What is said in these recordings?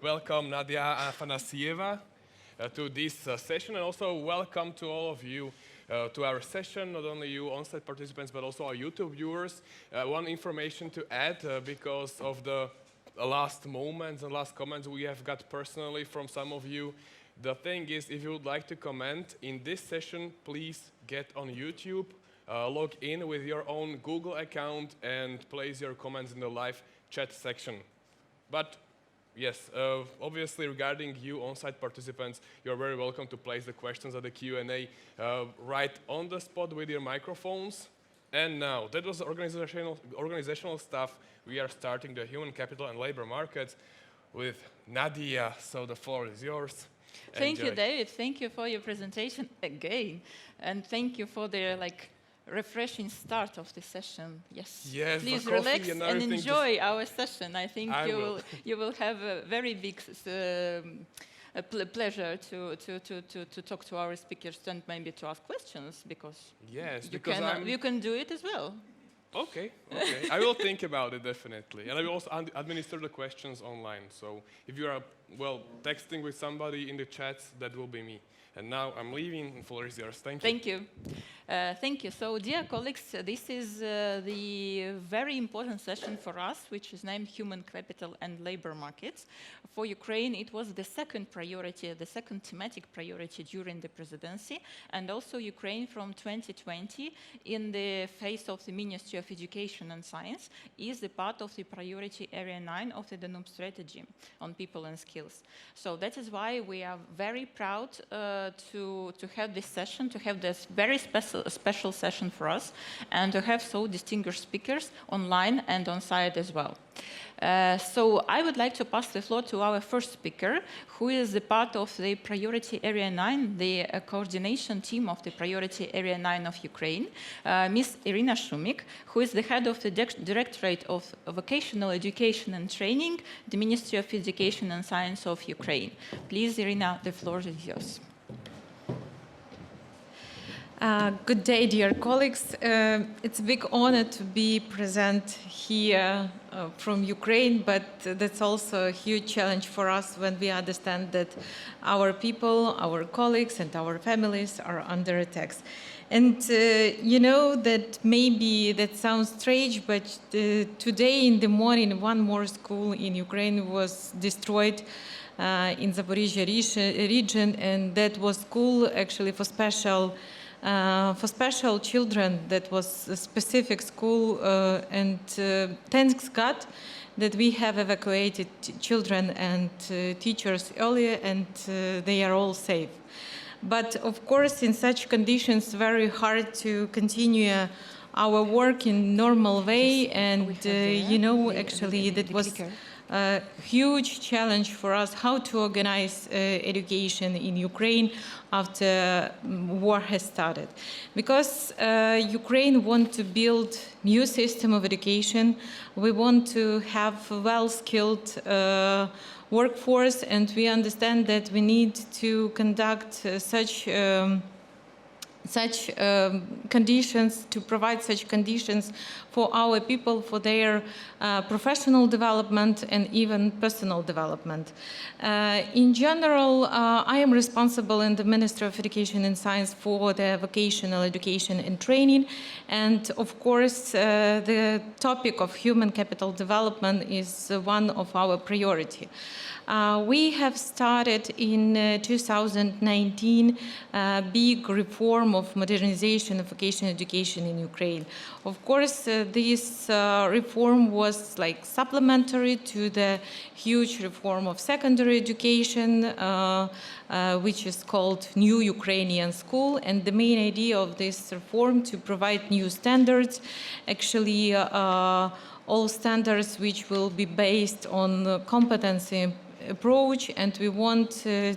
welcome Nadija Afanasieva to this session, and also welcome to all of you to our session, not only you on-site participants, but also our YouTube viewers. One information to add, because of the last moments and last comments we have got personally from some of you. The thing is, if you would like to comment in this session, please get on YouTube, log in with your own Google account and place your comments in the live chat section. But yes, obviously regarding you on-site participants, you're very welcome to place the questions at the Q&A right on the spot with your microphones. And now, that was organizational stuff. We are starting the human capital and labor markets with Nadija, so the floor is yours. Thank you, David. Thank you for your presentation again. And thank you for the refreshing start of the session. Yes, please relax and enjoy our session. I think you will have a very big pleasure to talk to our speakers and maybe to ask questions, because you can do it as well. Okay. I will think about it definitely, and I will also administer the questions online. So if you are texting with somebody in the chats, that will be me. And now I'm leaving, and the floor is yours. Thank you. Thank you. Thank you. So, dear colleagues, this is the very important session for us, which is named Human Capital and Labor Markets. For Ukraine, it was the second priority, the second thematic priority during the presidency, and also Ukraine from 2020, in the face of the Ministry of Education and Science, is the part of the priority area 9 of the Danube strategy on people and skills. So that is why we are very proud to have this session, to have this very special session for us, and to have so distinguished speakers online and on site as well. So I would like to pass the floor to our first speaker, who is the part of the Priority Area 9, the coordination team of the Priority Area 9 of Ukraine, Ms. Iryna Shumik, who is the head of the Directorate of Vocational Education and Training, the Ministry of Education and Science of Ukraine. Please, Iryna, the floor is yours. Good day, dear colleagues. It's a big honor to be present here from Ukraine, but that's also a huge challenge for us when we understand that our people, our colleagues, and our families are under attacks. And you know that maybe that sounds strange, but today in the morning, one more school in Ukraine was destroyed in Zaporizhia region, and that was school actually for special children. That was a specific school, and thanks God that we have evacuated children and teachers earlier, and they are all safe. But of course, in such conditions, very hard to continue our work in normal way, and you know, actually that was a huge challenge for us, how to organize education in Ukraine after war has started. Because Ukraine wants to build new system of education, we want to have a well-skilled workforce, and we understand that we need to conduct such conditions, to provide such conditions for our people, for their professional development and even personal development. In general, I am responsible in the Ministry of Education and Science for the vocational education and training, and of course the topic of human capital development is one of our priority. We have started in 2019 a big reform of modernization of vocational education in Ukraine. Of course, this reform was like supplementary to the huge reform of secondary education, which is called New Ukrainian School. And the main idea of this reform to provide new standards, actually all standards which will be based on competency approach, and we want to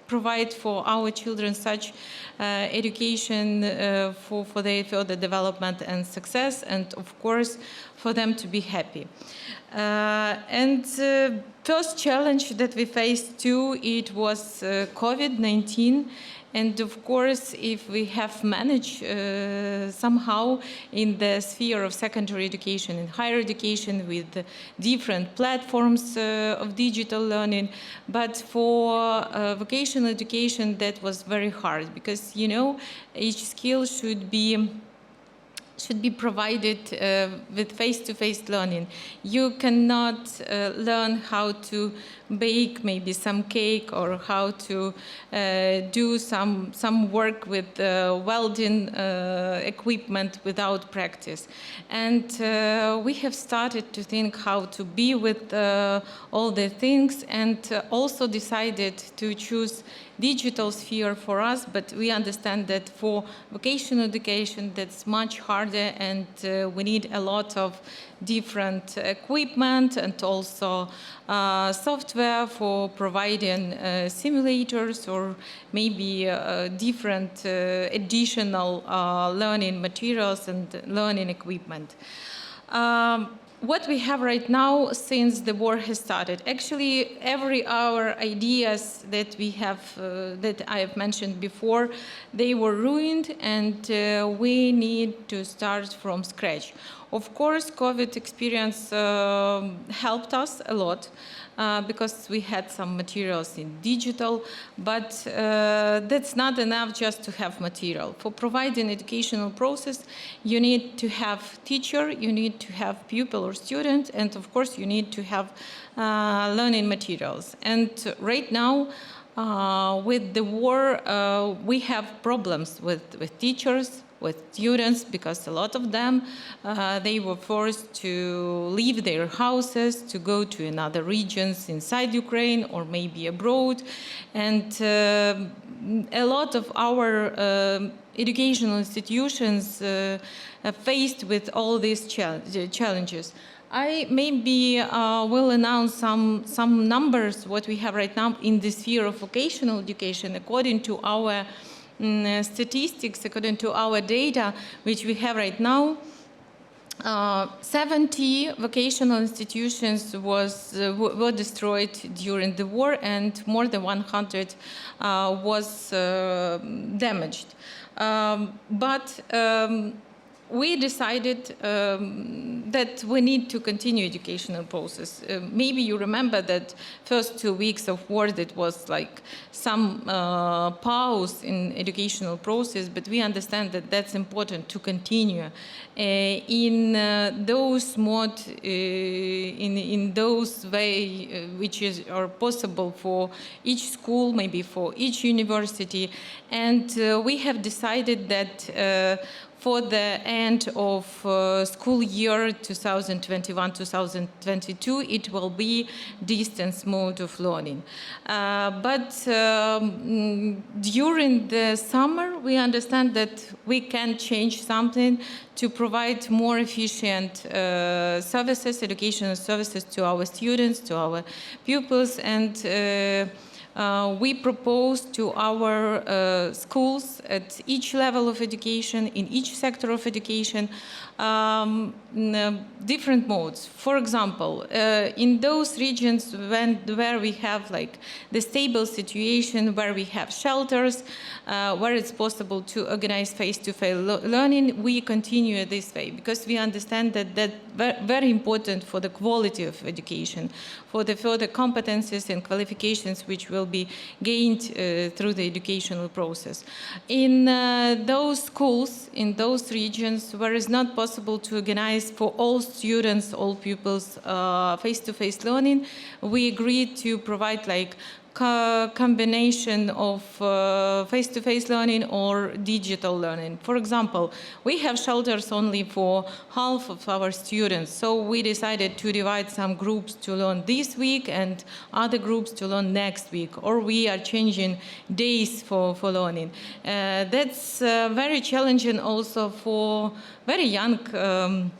provide for our children such education for their further development and success, and of course for them to be happy. And first challenge that we faced too, it was COVID-19, And of course, if we have managed somehow in the sphere of secondary education and higher education with different platforms of digital learning, but for vocational education that was very hard, because you know each skill should be provided with face-to-face learning. You cannot learn how to bake maybe some cake or how to do some work with welding equipment without practice. And we have started to think how to be with all the things, and also decided to choose digital sphere for us, but we understand that for vocational education that's much harder, and we need a lot of different equipment and also software for providing simulators or maybe different additional learning materials and learning equipment. What we have right now since the war has started, actually every our ideas that we have, that I have mentioned before, they were ruined, and we need to start from scratch. Of course, COVID experience helped us a lot because we had some materials in digital, but that's not enough just to have material. For providing educational process, you need to have teacher, you need to have pupil or student, and of course you need to have learning materials. And right now, with the war, we have problems with teachers, with students, because a lot of them, they were forced to leave their houses, to go to another regions inside Ukraine or maybe abroad. And a lot of our educational institutions faced with all these challenges. I maybe will announce some numbers, what we have right now in the sphere of vocational education, according to our statistics, according to our data, which we have right now. 70 vocational institutions were destroyed during the war, and more than 100 was damaged. But we decided that we need to continue educational process. Maybe you remember that first 2 weeks of war, that was like some pause in educational process, but we understand that that's important to continue in those mode, in those way which are possible for each school, maybe for each university. And we have decided that for the end of school year 2021-2022, it will be distance mode of learning. But during the summer, we understand that we can change something to provide more efficient services, educational services to our students, to our pupils, and we propose to our schools at each level of education, in each sector of education, different modes. For example, in those regions where we have like the stable situation, where we have shelters, where it's possible to organize face-to-face learning, we continue this way, because we understand that that's very important for the quality of education, for the further competencies and qualifications which will be gained through the educational process. In those schools, in those regions where it's not possible to organize for all students, all pupils, face-to-face learning, we agreed to provide like combination of face-to-face learning or digital learning. For example, we have shelters only for half of our students, so we decided to divide some groups to learn this week and other groups to learn next week, or we are changing days for learning. That's very challenging also for very young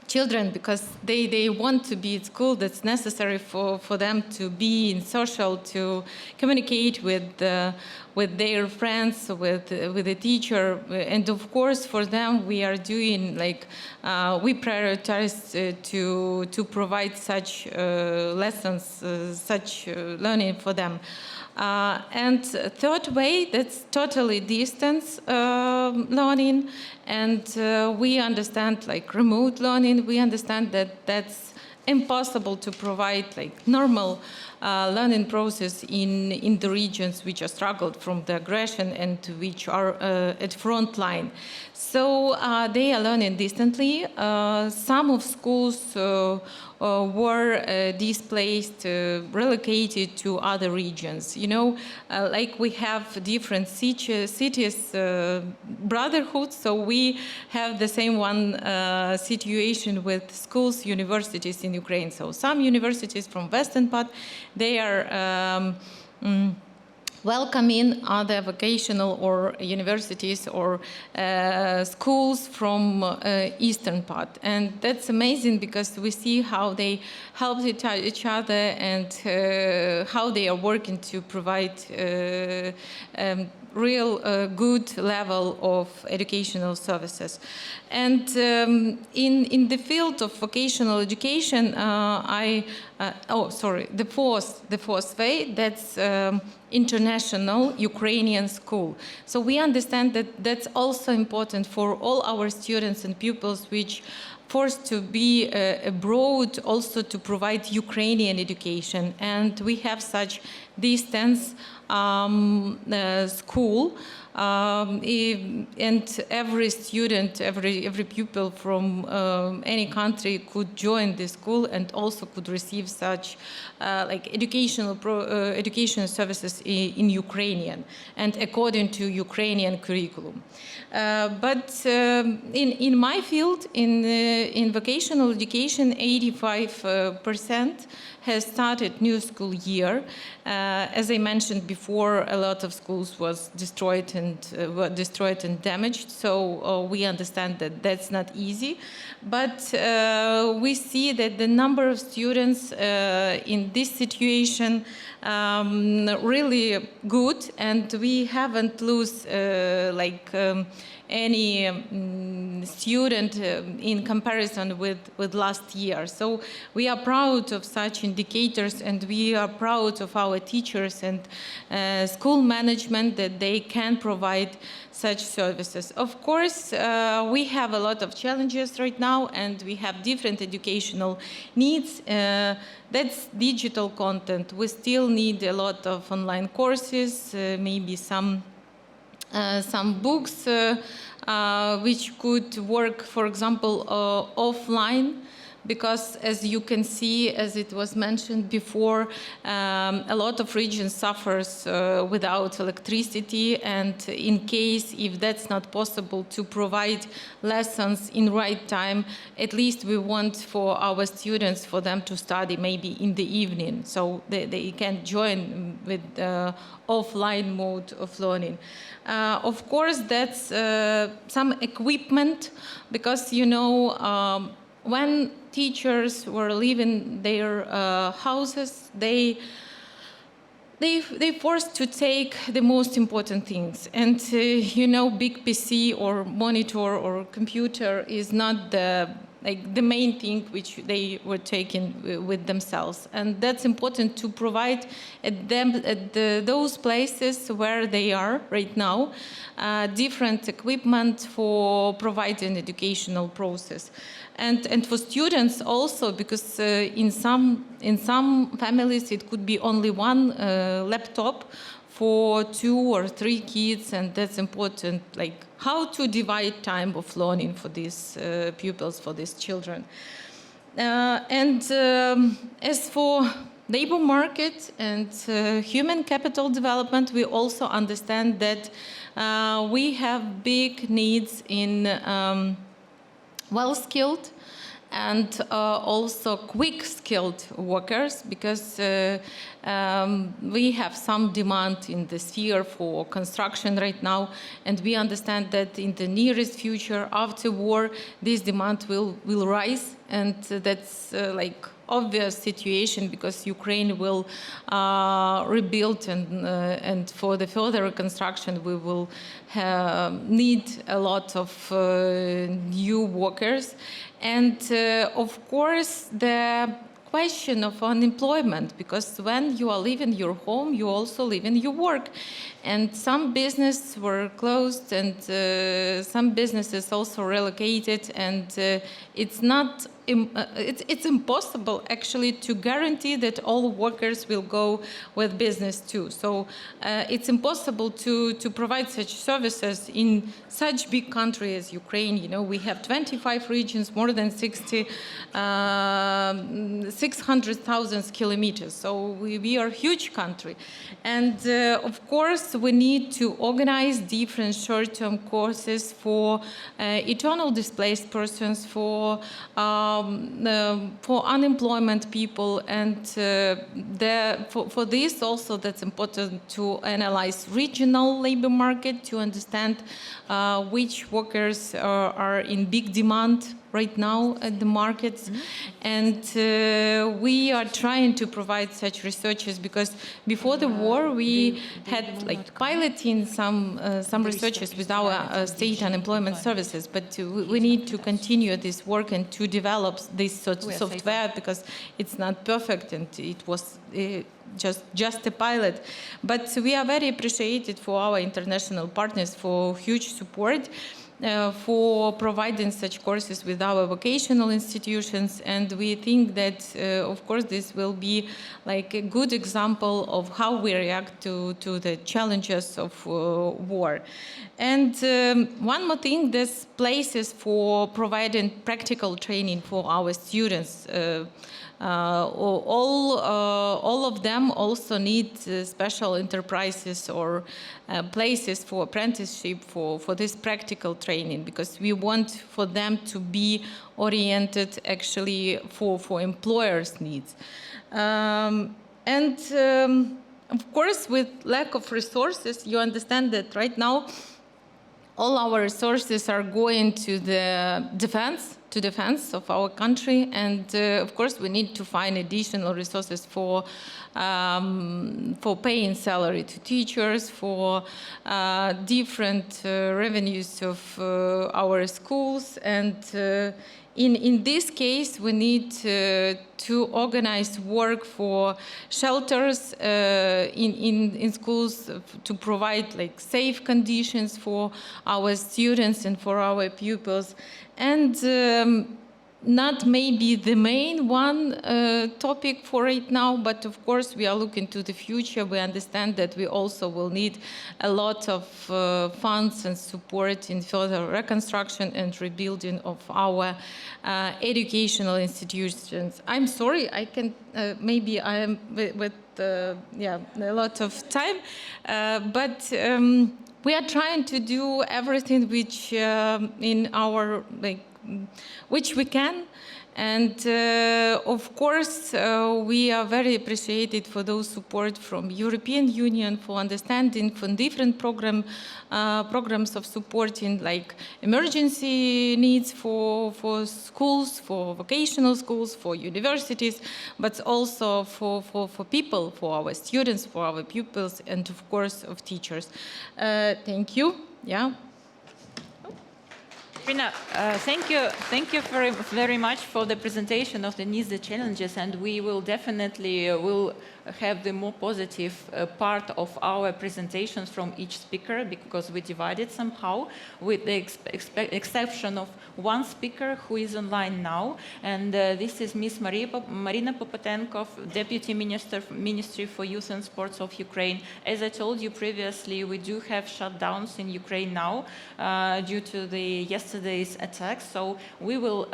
children, because they want to be at school. That's necessary for them to be in social, to communicate with their friends, with the teacher. And of course, for them, we are doing we prioritize to provide such lessons, such learning for them. And third way, that's totally distance learning, and we understand remote learning. We understand that that's impossible to provide normal learning process in the regions which are struggled from the aggression and which are at front line. So they are learning distantly. Some of schools were displaced, relocated to other regions. We have different cities, brotherhoods, so we have the same one situation with schools, universities in Ukraine. So some universities from western part, they are welcoming other vocational or universities or schools from eastern part. And that's amazing because we see how they help each other and how they are working to provide real good level of educational services. And in the field of vocational education, the fourth way, that's international Ukrainian school. So we understand that that's also important for all our students and pupils which forced to be abroad, also to provide Ukrainian education. And we have such distance school, and every student, every pupil from any country could join this school and also could receive such educational services in Ukrainian and according to Ukrainian curriculum. But in my field, in vocational education, 85% has started new school year. As I mentioned before, a lot of schools was destroyed and damaged. So we understand that that's not easy. But we see that the number of students in this situation really good, and we haven't lost any student in comparison with last year. So we are proud of such indicators, and we are proud of our teachers and school management that they can provide such services. Of course, we have a lot of challenges right now, and we have different educational needs. That's digital content. We still need a lot of online courses, maybe some books which could work, for example, offline, because as you can see, as it was mentioned before, a lot of regions suffers without electricity, and in case if that's not possible to provide lessons in right time, at least we want for our students, for them to study maybe in the evening, so they can join with offline mode of learning. Of course, that's some equipment, because when teachers were leaving their houses, they forced to take the most important things. And big PC or monitor or computer is not the main thing which they were taking with themselves. And that's important to provide at those places where they are right now, different equipment for providing educational process. And for students also, because in some families it could be only one laptop for 2 or 3 kids, and that's important, how to divide time of learning for these pupils, for these children. As for labor market and human capital development, we also understand that we have big needs in well-skilled and also quick skilled workers, because we have some demand in the sphere for construction right now, and we understand that in the nearest future after war this demand will rise, and that's like obvious situation, because Ukraine will rebuild, and for the further reconstruction we will need a lot of new workers. And of course the question of unemployment, because when you are leaving your home you also live in your work, and some businesses were closed, and some businesses also relocated, and it's not it's impossible actually to guarantee that all workers will go with business too. So it's impossible to provide such services in such big country as Ukraine. You know, we have 25 regions, more than 600,000 kilometers. So we are a huge country. And of course, we need to organize different short-term courses for eternal displaced persons, for unemployment people, and for this also that's important to analyze regional labor market, to understand which workers are in big demand right now at the markets. And we are trying to provide such researches, because before the war we had like piloting some researches with our state unemployment services, but we need to continue this work and to develop this software, because it's not perfect and it was just a pilot. But we are very appreciated for our international partners for huge support for providing such courses with our vocational institutions, and we think that of course this will be like a good example of how we react to the challenges of war. And one more thing, there's places for providing practical training for our students. All of them also need special enterprises or places for apprenticeship for this practical training, because we want for them to be oriented actually for employers' needs. Of course, with lack of resources, you understand that right now all our resources are going to the defense of our country, and of course we need to find additional resources for paying salary to teachers, for different revenues of our schools, and in this case we need to organize work for shelters in schools, to provide like safe conditions for our students and for our pupils. And not maybe the main one topic for right now, but of course we are looking to the future. We understand that we also will need a lot of funds and support in further reconstruction and rebuilding of our educational institutions. I'm sorry, I can maybe I am with a lot of time, but we are trying to do everything which in our which we can, and of course we are very appreciated for those support from European Union, for understanding from different programs of supporting like emergency needs for schools, for vocational schools, for universities, but also for people, for our students, for our pupils, and of course of teachers. Thank you. Yeah. Iryna, thank you very much for the presentation of the needs, the challenges, and we will definitely will have the more positive part of our presentations from each speaker, because we divided somehow, with the exception of one speaker who is online now, and this is Ms. Maryna Popatenko, Deputy Ministry for Youth and Sports of Ukraine. As I told you previously, we do have shutdowns in Ukraine now due to the yesterday's attacks, so we will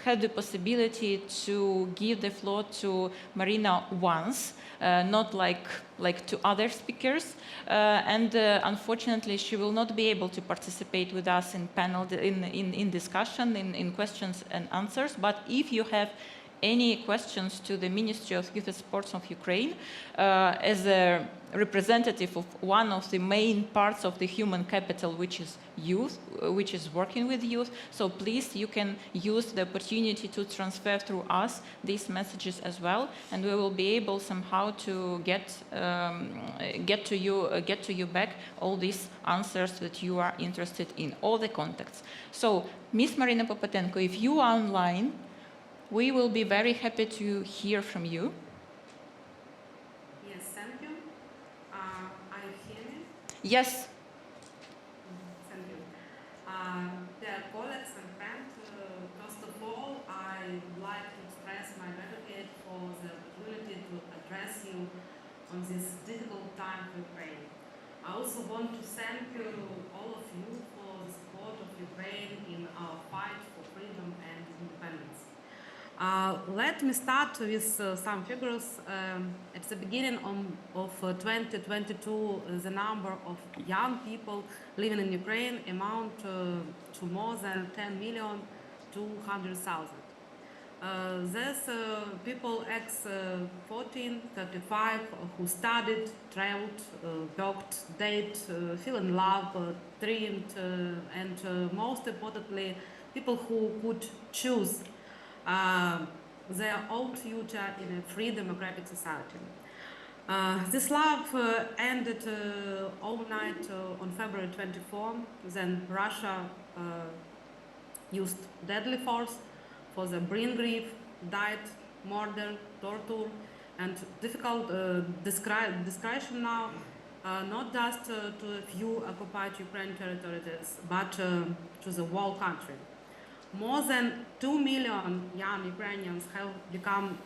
had the possibility to give the floor to Maryna once, not like to other speakers, and unfortunately she will not be able to participate with us in panel, in discussion, in questions and answers. But if you have any questions to the Ministry of Youth and Sports of Ukraine, as a representative of one of the main parts of the human capital, which is youth, which is working with youth, so please, you can use the opportunity to transfer through us these messages as well, and we will be able somehow to get to you back all these answers that you are interested in, all the contacts. So, Ms. Maryna Popatenko, if you are online, we will be very happy to hear from you. Yes, thank you. Are you hearing me? Yes. Thank you. Dear colleagues and friends, first of all, I'd like to express my gratitude for the opportunity to address you on this difficult time for Ukraine. I also want to thank all of you for the support of Ukraine in our fight for freedom and independence. Let me start with some figures. At the beginning of 2022, the number of young people living in Ukraine amount to more than 10,200,000. These people ex 14, 35 who studied, traveled, worked, dated, fell in love, dreamed, and most importantly, people who could choose their own future in a free democratic society. This love ended overnight on February 24. Then Russia used deadly force for the brain grief, diet, murder, torture, and difficult discretion now, not just to a few occupied Ukrainian territories, but to the whole country. More than 2 million young Ukrainians have become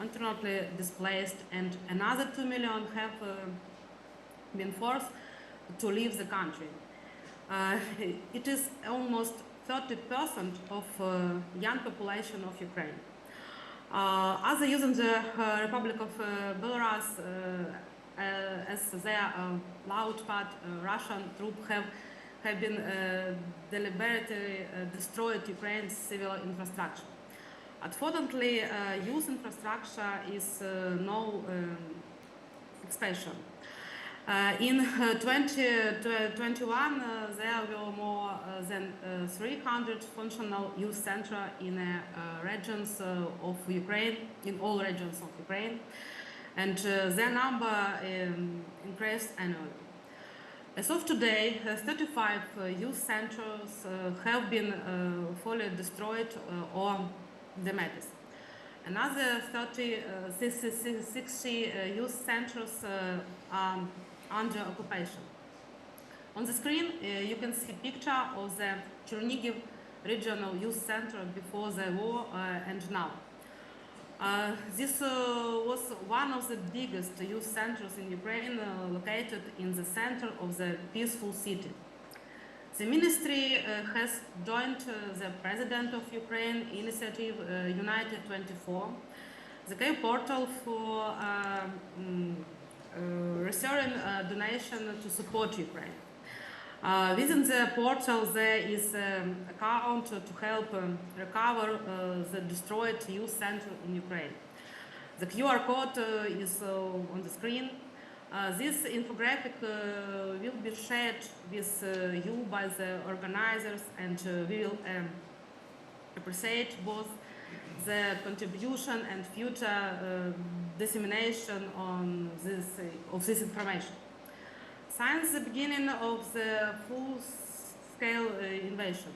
internally displaced, and another 2 million have been forced to leave the country. It is almost 30% of young population of Ukraine. Other youth in the Republic of Belarus, as their loud part Russian troops have been deliberately destroyed Ukraine's civil infrastructure. Unfortunately, youth infrastructure is no exception. In 2021, there were more than 300 functional youth centers in regions of Ukraine, in all regions of Ukraine, and their number increased annually. As of today, 35 youth centers have been fully destroyed or damaged. Another 60 youth centers are under occupation. On the screen, you can see a picture of the Chernihiv Regional Youth Center before the war and now. This was one of the biggest youth centers in Ukraine, located in the center of the peaceful city. The ministry has joined the President of Ukraine initiative United 24, the key portal for receiving donation to support Ukraine. Within the portal, there is an account to help recover the destroyed youth center in Ukraine. The QR code is on the screen. This infographic will be shared with you by the organizers, and we will appreciate both the contribution and future dissemination on of this information. Since the beginning of the full-scale invasion,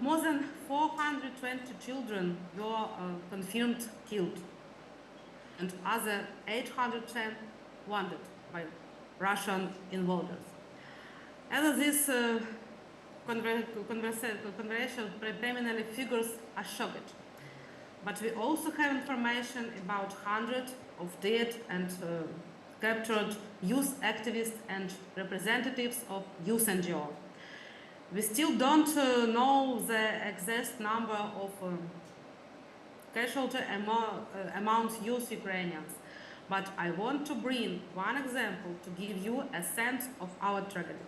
more than 420 children were confirmed killed, and other 810 wounded by Russian invaders. As these conversational preliminary figures are shocked, but we also have information about hundreds of dead and captured youth activists and representatives of youth NGO. We still don't know the exact number of casualty among youth Ukrainians, but I want to bring one example to give you a sense of our tragedy.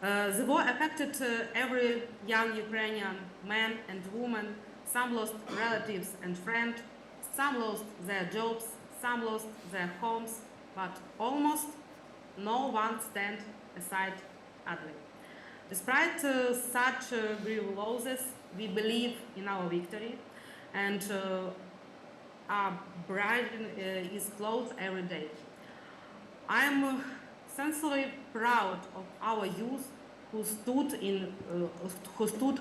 The war affected every young Ukrainian man and woman. Some lost relatives and friends, some lost their jobs, some lost their homes, but almost no one stands aside idly. Despite such grave losses, we believe in our victory, and our bride is close every day. I am sincerely proud of our youth who stood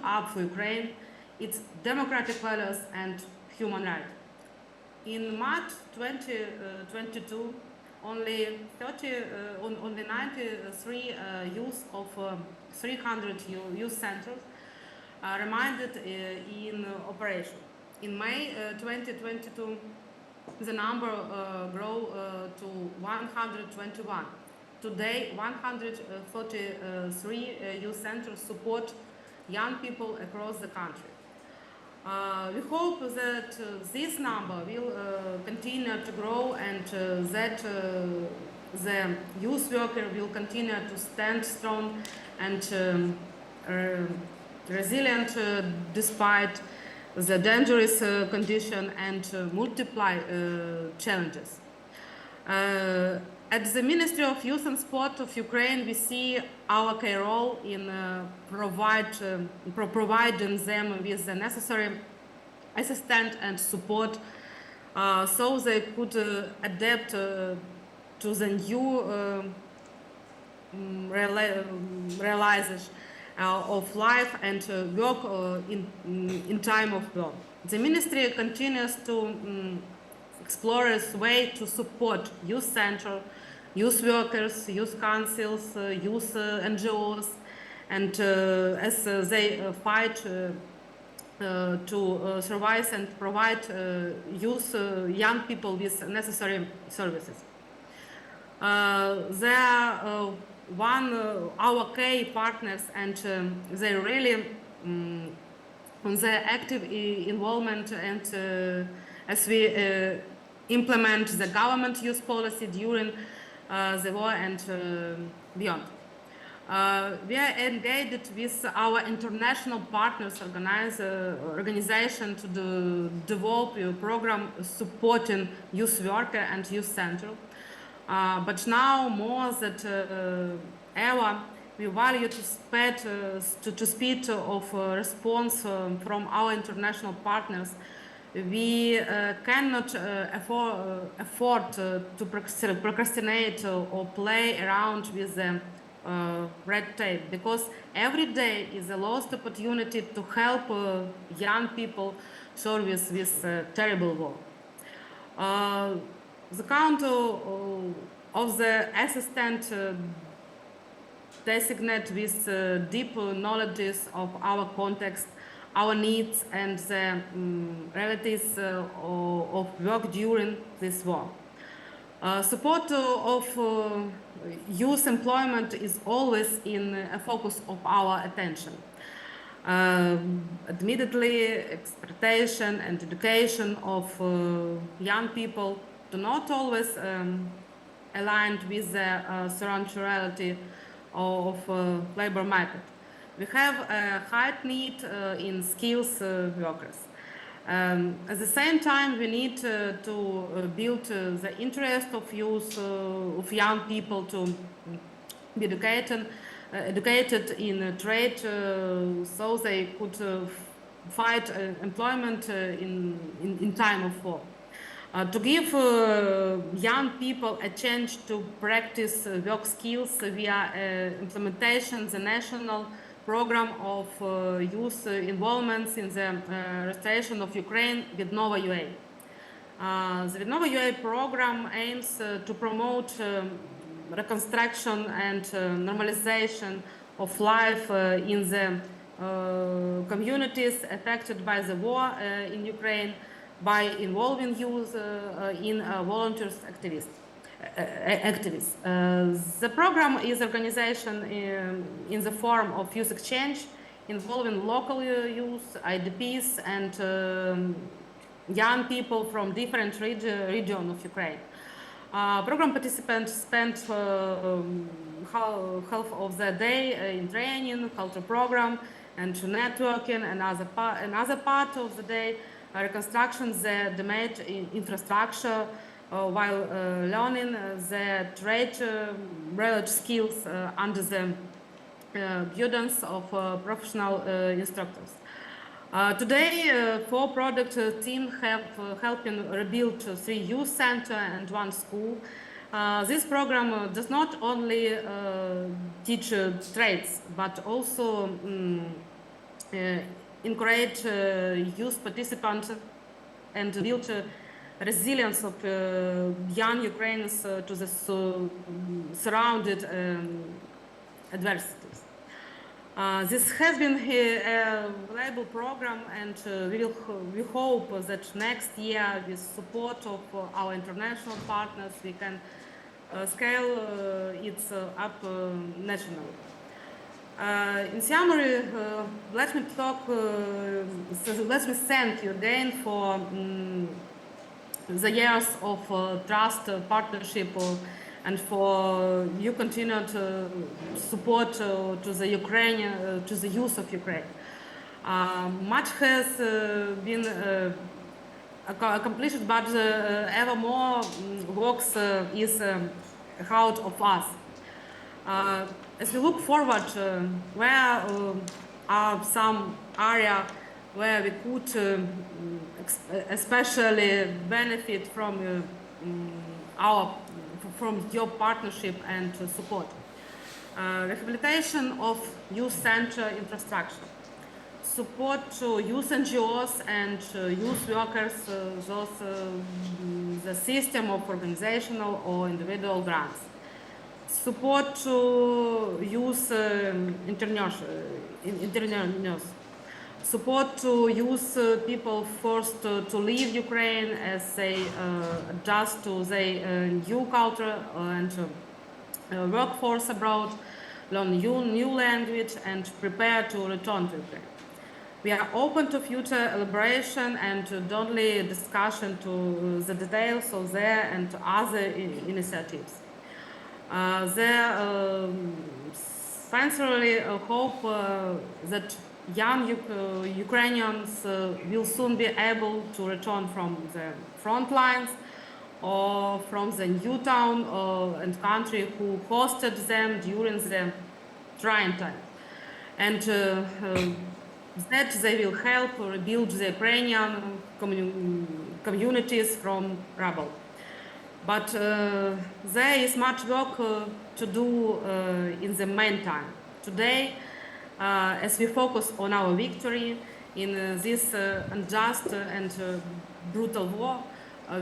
up for Ukraine, its democratic values and human rights. In March 2022, only 93 youth of 300 youth centers remained in operation. In May 2022, the number grew to 121. Today, 143 youth centers support young people across the country. We hope that this number will continue to grow and that the youth worker will continue to stand strong and resilient despite the dangerous condition and multiply challenges. At the Ministry of Youth and Sport of Ukraine, we see our key role in providing them with the necessary assistance and support so they could adapt to the new realities of life and work in time of work. The ministry continues to explore a way to support youth centers, youth workers, youth councils, youth NGOs, and as they fight to survive and provide young people with necessary services. They are our key partners, and they really on their active involvement and as we implement the government youth policy during the war and beyond. We are engaged with our international partners organization to develop a program supporting youth worker and youth center. But now more than ever, we value to speed of response from our international partners. We cannot afford to procrastinate or play around with the red tape, because every day is a lost opportunity to help young people service this terrible war. The count of the assistant designate with deep knowledge of our context, our needs, and the realities of work during this war. Support of youth employment is always in a focus of our attention. Admittedly, exploitation and education of young people do not always aligned with the surrounding reality of labor market. We have a high need in skills workers. At the same time, we need to build the interest of youth, of young people to be educated in trade, so they could fight employment in time of war. To give young people a chance to practice work skills via implementation, the national program of youth involvement in the restoration of Ukraine, Vidnova UA. The Vidnova UA program aims to promote reconstruction and normalization of life in the communities affected by the war in Ukraine by involving youth in volunteers activists. activists. The program is organization in the form of youth exchange involving local youth, IDPs, and young people from different regions of Ukraine. Program participants spent half of the day in training, cultural program, and networking, and another part of the day reconstruction the damaged infrastructure while learning the trade related skills under the guidance of professional instructors. Today, 4 product team have helping rebuild 3 youth center and 1 school. This program does not only teach trades, but also encourage youth participants and build resilience of young Ukrainians to the surrounded adversities. This has been a valuable program, and we hope that next year, with support of our international partners, we can scale it up nationally. In summary, let me thank you again for the years of trust, partnership, and for your continued support to the Ukrainian, to the youth of Ukraine. Much has been accomplished, but ever more works is ahead of us. As we look forward, where are some areas where we could especially benefit from your partnership and support. Rehabilitation of youth center infrastructure, support to youth NGOs and youth workers, the system of organizational or individual grants. Support to youth entrepreneurs. Support to youth people forced to leave Ukraine as they adjust to the new culture and workforce abroad, learn new language, and prepare to return to Ukraine. We are open to future elaboration and only discussion to the details of there and other initiatives. Sincerely hope that young Ukrainians will soon be able to return from the front lines or from the new town and country who hosted them during the trying time. And that they will help rebuild the Ukrainian communities from rubble. But there is much work to do in the meantime. Today, as we focus on our victory in this unjust and brutal war,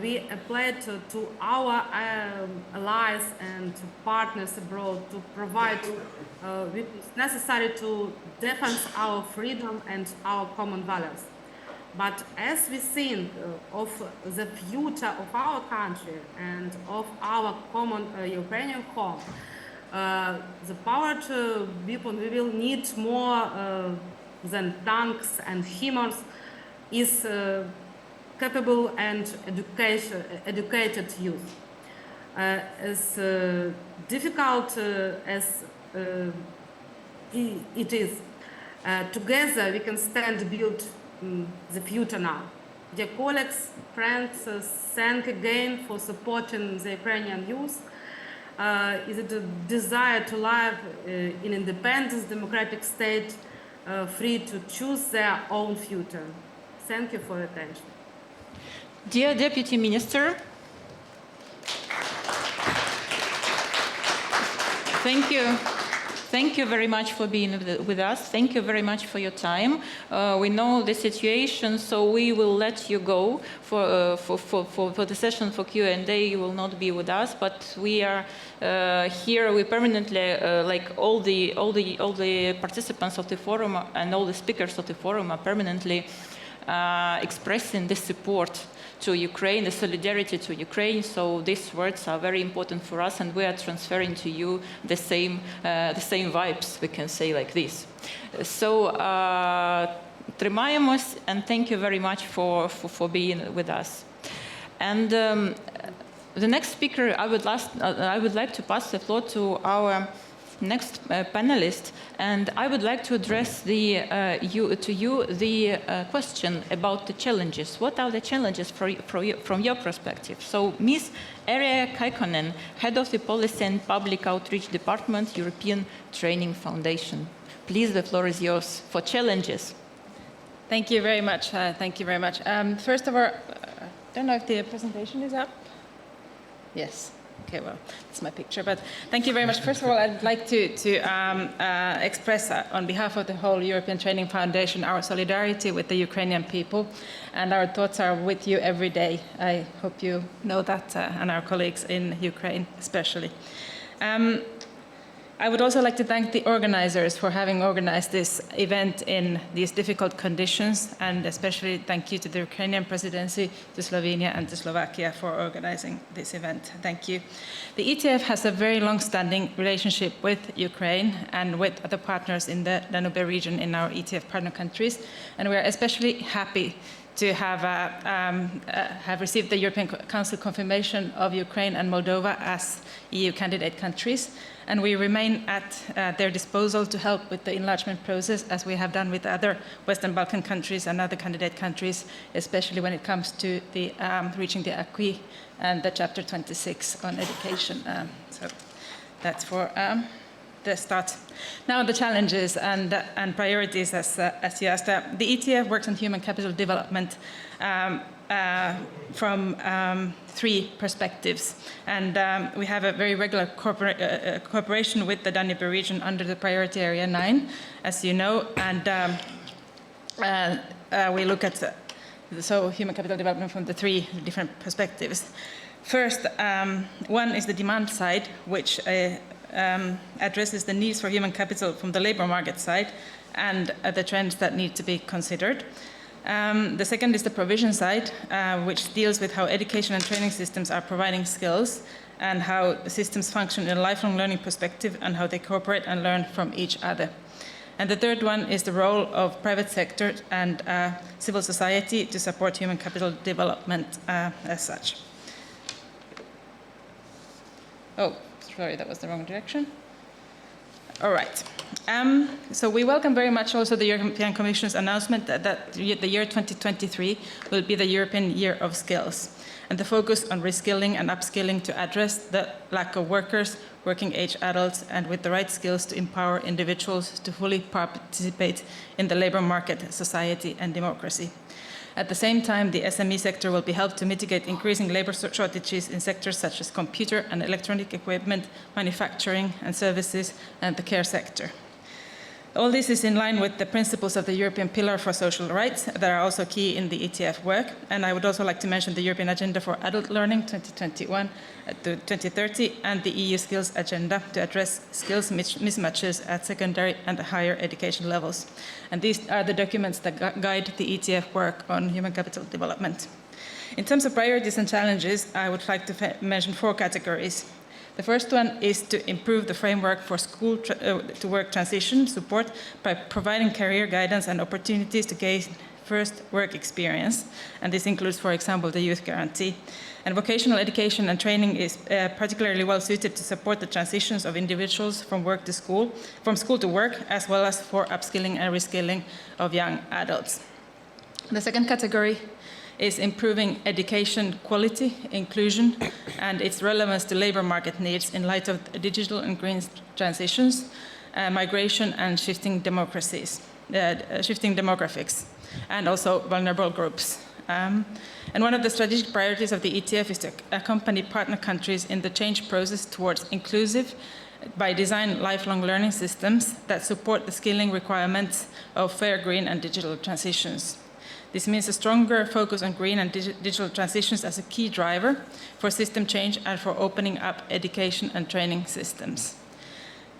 we applied to our allies and partners abroad to provide what is necessary to defend our freedom and our common values. But as we think of the future of our country and of our common Ukrainian home, the powered weapon we will need more than tanks and HIMARS is capable and educated youth. As difficult as it is, together we can stand to build the future now. Dear colleagues, friends, thank again for supporting the Ukrainian youth. Is it a desire to live in independent democratic state, free to choose their own future. Thank you for your attention. Dear Deputy Minister, thank you. Thank you very much for being with us. Thank you very much for your time. We know the situation, so we will let you go for the session for Q&A. You will not be with us, but we are here. We permanently, like all the participants of the forum and all the speakers of the forum, are permanently expressing this support to Ukraine, the solidarity to Ukraine. So these words are very important for us, and we are transferring to you the same vibes, we can say like this. So tримаємось, and thank you very much for being with us. And the next speaker, I would like to pass the floor to our next panelist, and I would like to address the question about the challenges. What are the challenges from your perspective? So, Ms. Erja Kaikkonen, Head of the Policy and Public Outreach Department, European Training Foundation. Please, the floor is yours for challenges. Thank you very much. Thank you very much. First of all, I don't know if the presentation is up. Yes. Okay, well, it's my picture, but thank you very much. First of all, I'd like to express on behalf of the whole European Training Foundation our solidarity with the Ukrainian people, and our thoughts are with you every day. I hope you know that, and our colleagues in Ukraine especially. I would also like to thank the organizers for having organized this event in these difficult conditions, and especially thank you to the Ukrainian presidency, to Slovenia and to Slovakia for organizing this event. Thank you. The ETF has a very long-standing relationship with Ukraine and with other partners in the Danube region in our ETF partner countries, and we are especially happy to have received the European Council confirmation of Ukraine and Moldova as EU candidate countries, and we remain at their disposal to help with the enlargement process, as we have done with other Western Balkan countries and other candidate countries, especially when it comes to the reaching the acquis and the Chapter 26 on education. So that's for the start. Now the challenges and priorities, as you asked. The ETF works on human capital development from three perspectives, and we have a very regular cooperation with the Danube region under the priority area 9, as you know, and we look at human capital development from the three different perspectives. First, one is the demand side, which addresses the needs for human capital from the labor market side and the trends that need to be considered. The second is the provision side, which deals with how education and training systems are providing skills and how the systems function in a lifelong learning perspective and how they cooperate and learn from each other. And the third one is the role of private sector and civil society to support human capital development as such. Oh, sorry, that was the wrong direction. All right. So we welcome very much also the European Commission's announcement that the year 2023 will be the European Year of Skills, and the focus on reskilling and upskilling to address the lack of workers, working-age adults, and with the right skills to empower individuals to fully participate in the labor market, society, and democracy. At the same time, the SME sector will be helped to mitigate increasing labor shortages in sectors such as computer and electronic equipment, manufacturing and services, and the care sector. All this is in line with the principles of the European Pillar for Social Rights that are also key in the ETF work. And I would also like to mention the European Agenda for Adult Learning 2021 to 2030 and the EU Skills Agenda to address skills mismatches at secondary and higher education levels. And these are the documents that guide the ETF work on human capital development. In terms of priorities and challenges, I would like to mention 4 categories. The first one is to improve the framework for school to work transition support by providing career guidance and opportunities to gain first work experience. And this includes, for example, the youth guarantee. And vocational education and training is particularly well suited to support the transitions of individuals from school to work, as well as for upskilling and reskilling of young adults. The second category is improving education quality, inclusion, and its relevance to labor market needs in light of digital and green transitions, migration and shifting demographics, and also vulnerable groups. And one of the strategic priorities of the ETF is to accompany partner countries in the change process towards inclusive, by design, lifelong learning systems that support the skilling requirements of fair, green, and digital transitions. This means a stronger focus on green and digital transitions as a key driver for system change and for opening up education and training systems.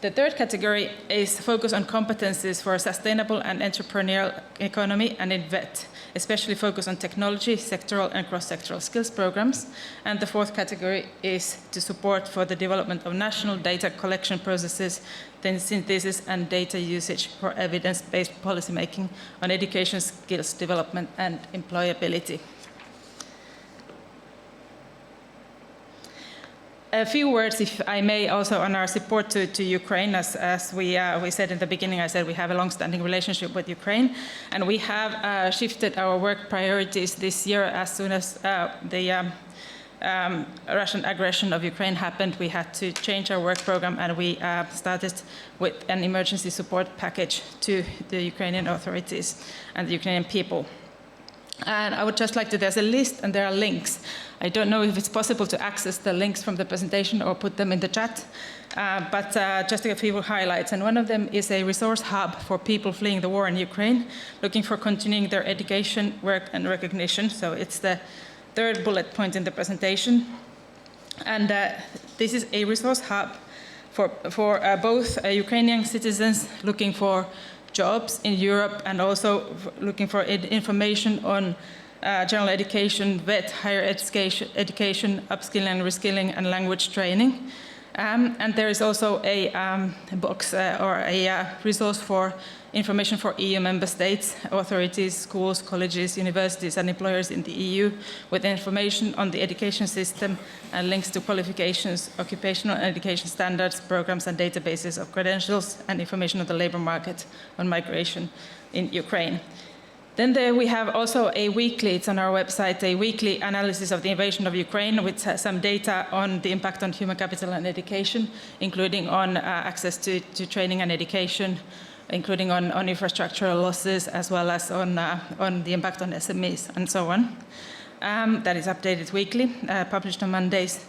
The third category is focus on competencies for a sustainable and entrepreneurial economy and in VET, especially focus on technology, sectoral and cross-sectoral skills programs. And the fourth category is to support for the development of national data collection processes, then synthesis and data usage for evidence-based policymaking on education skills development and employability. A few words, if I may, also on our support to Ukraine. As we said in the beginning, I said we have a long-standing relationship with Ukraine, and we have shifted our work priorities this year. As soon as the Russian aggression of Ukraine happened, we had to change our work program, and we started with an emergency support package to the Ukrainian authorities and the Ukrainian people. And I would just like to, there's a list and there are links. I don't know if it's possible to access the links from the presentation or put them in the chat, but just a few highlights. And one of them is a resource hub for people fleeing the war in Ukraine, looking for continuing their education, work, and recognition. So it's the third bullet point in the presentation. And this is a resource hub for both Ukrainian citizens looking for jobs in Europe and also looking for information on general education, VET, higher education, upskilling and reskilling, and language training. And there is also a box or a resource for information for EU member states, authorities, schools, colleges, universities, and employers in the EU, with information on the education system and links to qualifications, occupational and education standards, programs, and databases of credentials, and information on the labor market on migration in Ukraine. Then there we have also a weekly, it's on our website, a weekly analysis of the invasion of Ukraine with some data on the impact on human capital and education, including on access to training and education, including on infrastructural losses, as well as on the impact on SMEs and so on. That is updated weekly, published on Mondays.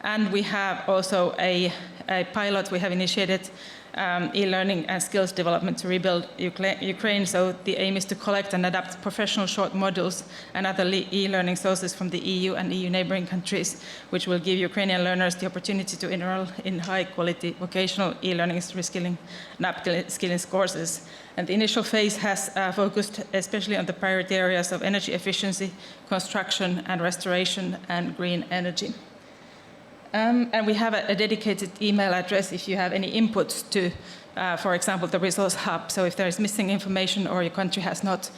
And we have also a pilot we have initiated, e-learning and skills development to rebuild Ukraine. So the aim is to collect and adapt professional short modules and other e-learning sources from the EU and EU neighboring countries, which will give Ukrainian learners the opportunity to enroll in high-quality vocational e-learning, reskilling, and upskilling courses. And the initial phase has focused especially on the priority areas of energy efficiency, construction and restoration, and green energy. And we have a dedicated email address if you have any inputs to, for example, the resource hub. So if there is missing information or your country has not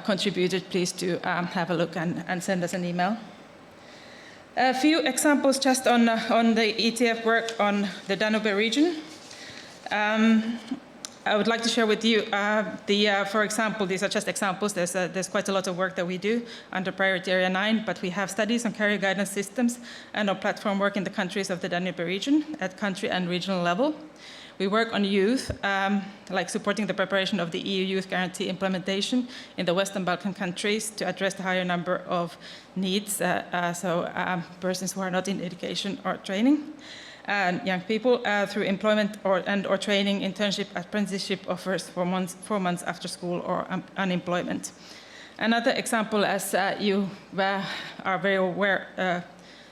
contributed, please do have a look and send us an email. A few examples just on the ETF work on the Danube region. I would like to share with you for example, these are just examples. There's quite a lot of work that we do under Priority Area 9, but we have studies on career guidance systems and on platform work in the countries of the Danube region at country and regional level. We work on youth, like supporting the preparation of the EU Youth Guarantee implementation in the Western Balkan countries to address the higher number of needs, persons who are not in education or training. And young people through employment or training, internship, apprenticeship offers for 4 months after school or unemployment. Another example, as you are very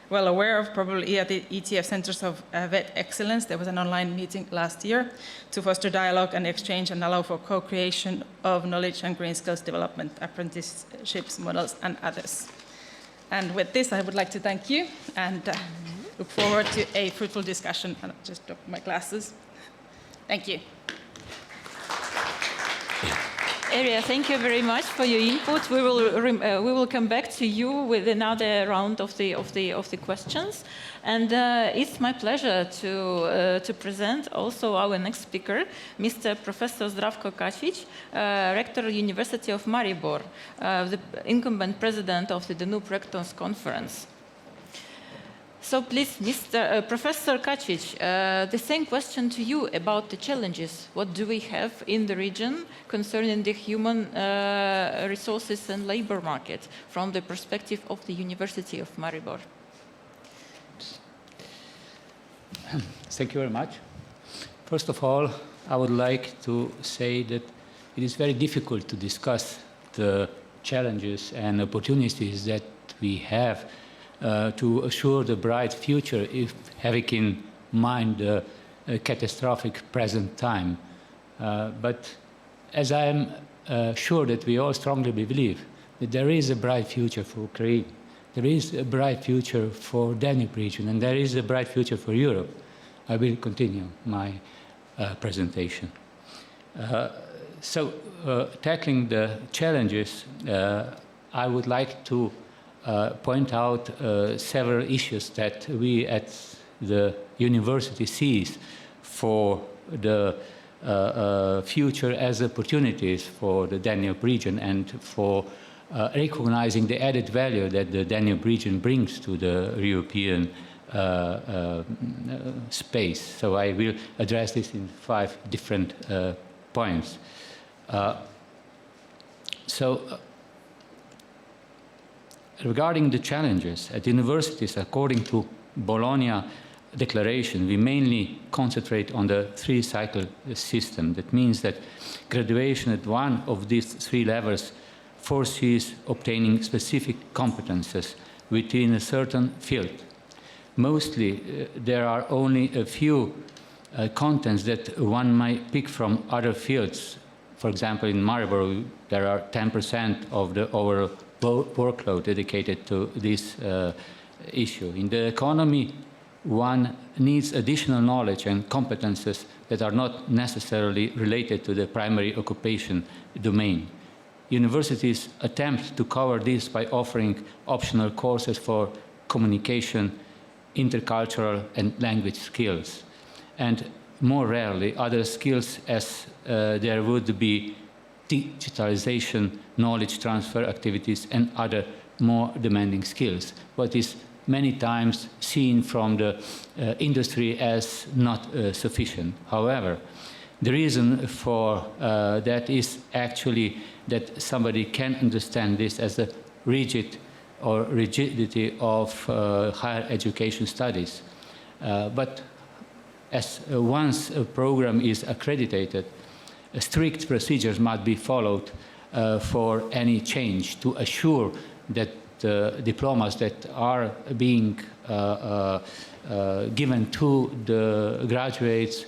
well aware of, probably at the ETF Centers of VET Excellence, there was an online meeting last year to foster dialogue and exchange and allow for co-creation of knowledge and green skills development, apprenticeships, models, and others. And with this, I would like to thank you and look forward to a fruitful discussion. I'll just drop my glasses. Thank you. Erja, thank you very much for your input. We will come back to you with another round of the questions. And it's my pleasure to present also our next speaker, Mr. Professor Zdravko Kačič, Rector University of Maribor, the incumbent president of the Danube Rectors Conference. So please, Professor Kačič, the same question to you about the challenges. What do we have in the region concerning the human resources and labor market from the perspective of the University of Maribor? Thank you very much. First of all, I would like to say that it is very difficult to discuss the challenges and opportunities that we have to assure the bright future if having in mind the catastrophic present time. But as I am sure that we all strongly believe that there is a bright future for Ukraine, there is a bright future for Danube region, and there is a bright future for Europe, I will continue my presentation. Tackling the challenges, I would like to point out several issues that we at the university sees for the future as opportunities for the Danube region and for recognizing the added value that the Danube region brings to the European space. So I will address this in 5 different points. Regarding the challenges at universities, according to Bologna Declaration, we mainly concentrate on the 3-cycle system. That means that graduation at one of these 3 levels foresees obtaining specific competences within a certain field. Mostly, there are only a few contents that one might pick from other fields. For example, in Maribor, there are 10% of the overall workload dedicated to this issue. In the economy, one needs additional knowledge and competences that are not necessarily related to the primary occupation domain. Universities attempt to cover this by offering optional courses for communication, intercultural and language skills, and more rarely other skills, as there would be digitalization, knowledge transfer activities, and other more demanding skills, what is many times seen from the industry as not sufficient. However, the reason for that is actually that somebody can understand this as a rigidity of higher education studies. But as once a program is accredited, strict procedures must be followed for any change to assure that the diplomas that are being given to the graduates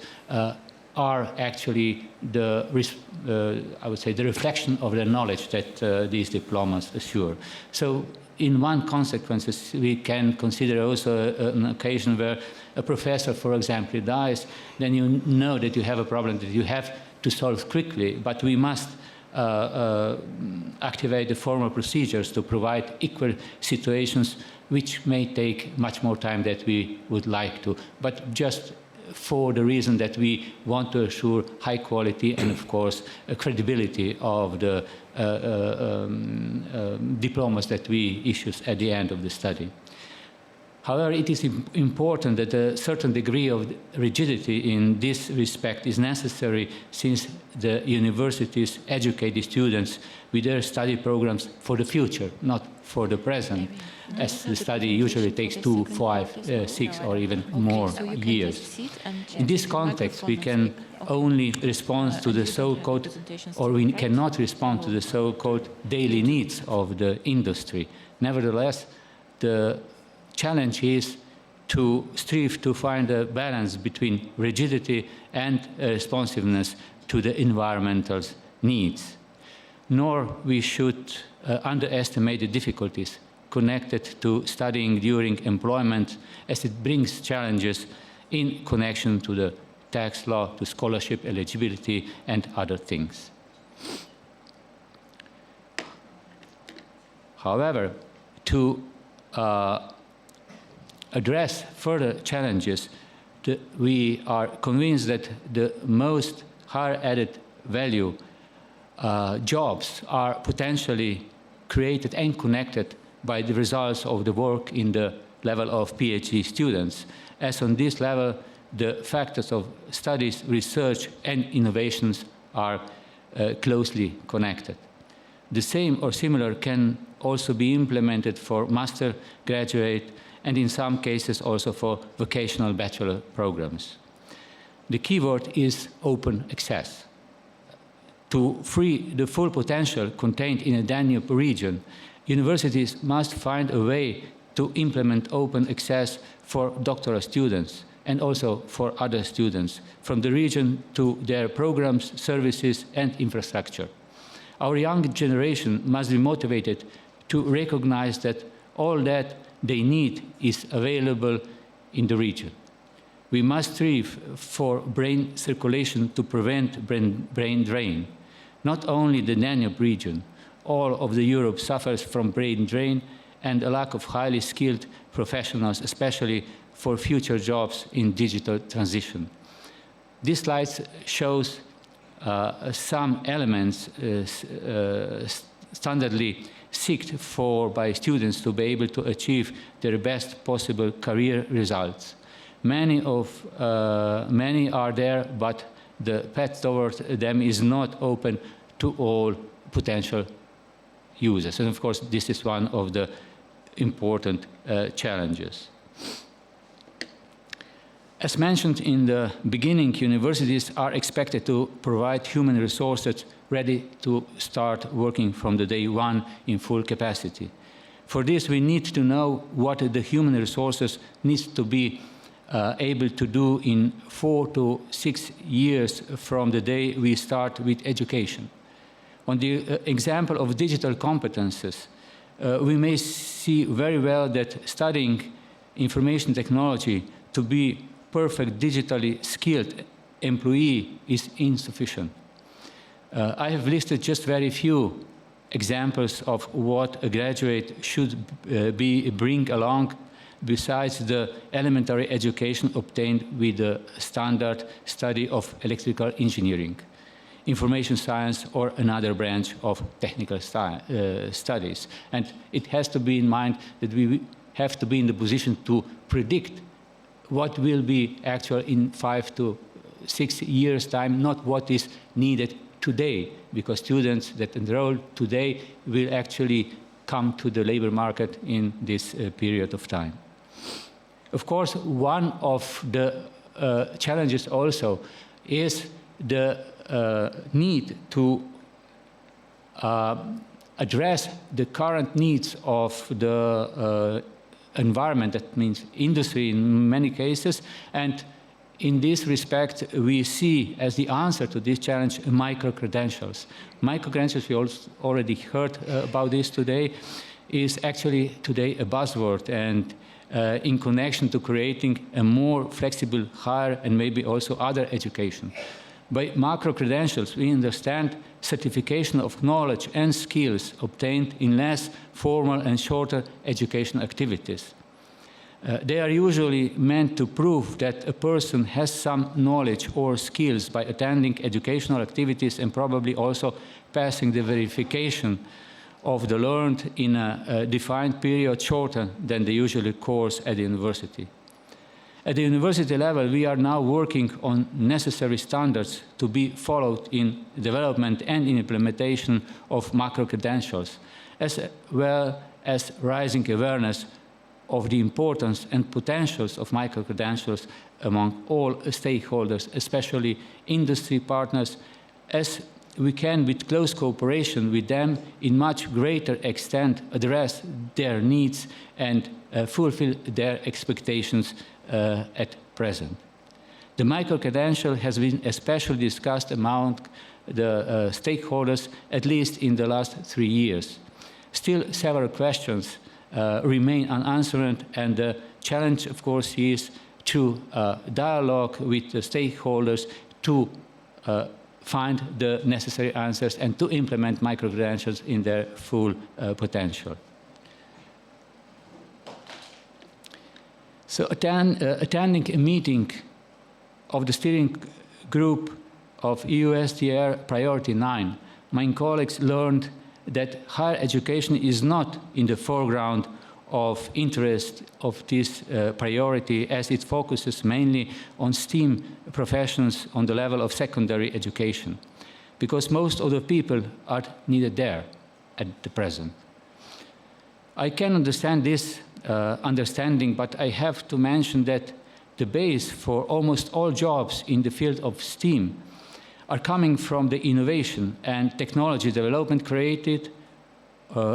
are actually I would say, the reflection of the knowledge that these diplomas assure. So, in one consequence, we can consider also an occasion where a professor, for example, dies, then you know that you have a problem that you have to solve quickly, but we must activate the formal procedures to provide equal situations which may take much more time than we would like to, but just for the reason that we want to assure high quality and, of course, credibility of the diplomas that we issue at the end of the study. However, it is important that a certain degree of rigidity in this respect is necessary, since the universities educate the students with their study programs for the future, not for the present, as the study usually takes 2, 5, 6 or even more years. In this context, we can only respond to the so-called, or we cannot respond to the so-called daily needs of the industry. Nevertheless, the challenge is to strive to find a balance between rigidity and responsiveness to the environmental needs. Nor we should underestimate the difficulties connected to studying during employment, as it brings challenges in connection to the tax law, to scholarship eligibility, and other things. However, to address further challenges, we are convinced that the most higher added value jobs are potentially created and connected by the results of the work in the level of PhD students, as on this level the factors of studies, research and innovations are closely connected. The same or similar can also be implemented for master, graduate, and in some cases also for vocational bachelor programs. The key word is open access. To free the full potential contained in a Danube region, universities must find a way to implement open access for doctoral students, and also for other students, from the region to their programs, services, and infrastructure. Our young generation must be motivated to recognize that all that they need is available in the region. We must strive for brain circulation to prevent brain drain. Not only the Danube region, all of the Europe suffers from brain drain and a lack of highly skilled professionals, especially for future jobs in digital transition. This slide shows some elements standardly sought for by students to be able to achieve their best possible career results. Many are there, but the path towards them is not open to all potential users. And of course, this is one of the important challenges. As mentioned in the beginning, universities are expected to provide human resources ready to start working from the day one in full capacity. For this, we need to know what the human resources needs to be able to do in 4 to 6 years from the day we start with education. On the example of digital competences, we may see very well that studying information technology to be perfect digitally skilled employee is insufficient. I have listed just very few examples of what a graduate should bring along besides the elementary education obtained with the standard study of electrical engineering, information science, or another branch of technical studies. And it has to be in mind that we have to be in the position to predict what will be actual in 5 to 6 years' time, not what is needed today, because students that enroll today will actually come to the labor market in this period of time. Of course, one of the challenges also is the need to address the current needs of the environment, that means industry in many cases, and in this respect we see as the answer to this challenge micro-credentials. Micro-credentials, we already heard about this today, is actually today a buzzword, and in connection to creating a more flexible higher and maybe also other education. By macro-credentials, we understand certification of knowledge and skills obtained in less formal and shorter education activities. They are usually meant to prove that a person has some knowledge or skills by attending educational activities and probably also passing the verification of the learned in a defined period shorter than the usual course at the university. At the university level, we are now working on necessary standards to be followed in development and in implementation of macro-credentials, as well as rising awareness of the importance and potentials of micro-credentials among all stakeholders, especially industry partners, as we can, with close cooperation with them, in much greater extent address their needs and fulfill their expectations at present. The micro-credential has been especially discussed among the stakeholders, at least in the last 3 years. Still, several questions remain unanswered, and the challenge, of course, is to dialogue with the stakeholders to find the necessary answers and to implement micro-credentials in their full potential. So attending a meeting of the steering group of EUSDR Priority 9, my colleagues learned that higher education is not in the foreground of interest of this priority, as it focuses mainly on STEAM professions on the level of secondary education, because most of the people are needed there at the present. I can understand this understanding, but I have to mention that the base for almost all jobs in the field of STEAM are coming from the innovation and technology development created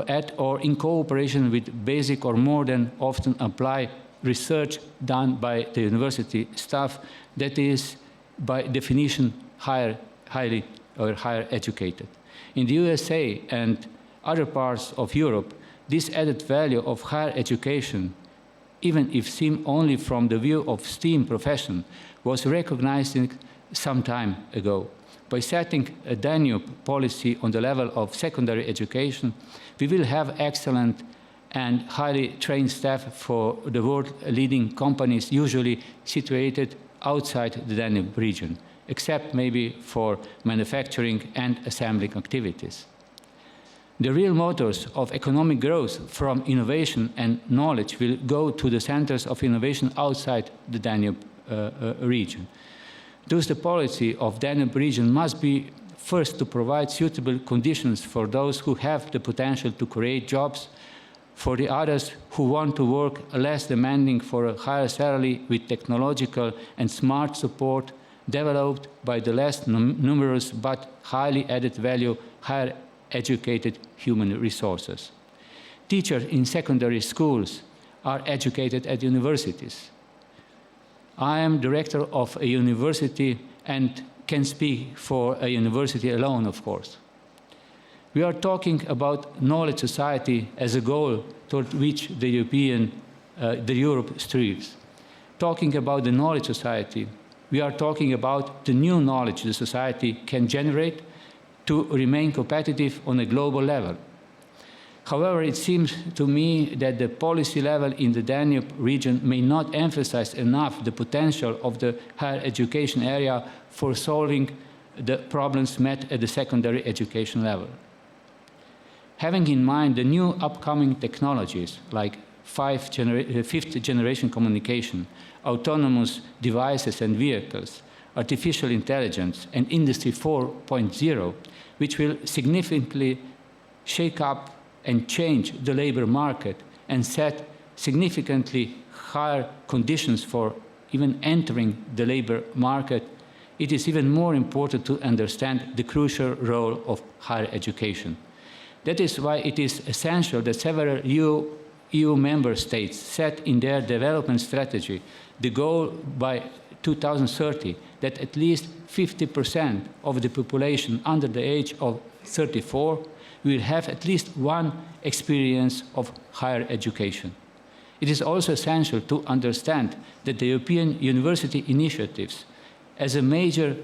at or in cooperation with basic or modern, often applied research done by the university staff that is, by definition, higher educated. In the USA and other parts of Europe, this added value of higher education, even if seen only from the view of STEAM profession, was recognized some time ago. By setting a Danube policy on the level of secondary education, we will have excellent and highly trained staff for the world-leading companies usually situated outside the Danube region, except maybe for manufacturing and assembling activities. The real motors of economic growth from innovation and knowledge will go to the centers of innovation outside the Danube region. Thus, the policy of Danube region must be first to provide suitable conditions for those who have the potential to create jobs, for the others who want to work less demanding for a higher salary with technological and smart support developed by the less numerous but highly added value, higher educated human resources. Teachers in secondary schools are educated at universities. I am director of a university and can speak for a university alone, of course. We are talking about knowledge society as a goal toward which the Europe strives. Talking about the knowledge society, we are talking about the new knowledge the society can generate to remain competitive on a global level. However, it seems to me that the policy level in the Danube region may not emphasize enough the potential of the higher education area for solving the problems met at the secondary education level. Having in mind the new upcoming technologies like fifth generation communication, autonomous devices and vehicles, artificial intelligence, and Industry 4.0, which will significantly shake up and change the labor market and set significantly higher conditions for even entering the labor market, it is even more important to understand the crucial role of higher education. That is why it is essential that several EU member states set in their development strategy the goal by 2030 that at least 50% of the population under the age of 34 will have at least one experience of higher education. It is also essential to understand that the European university initiatives, as a major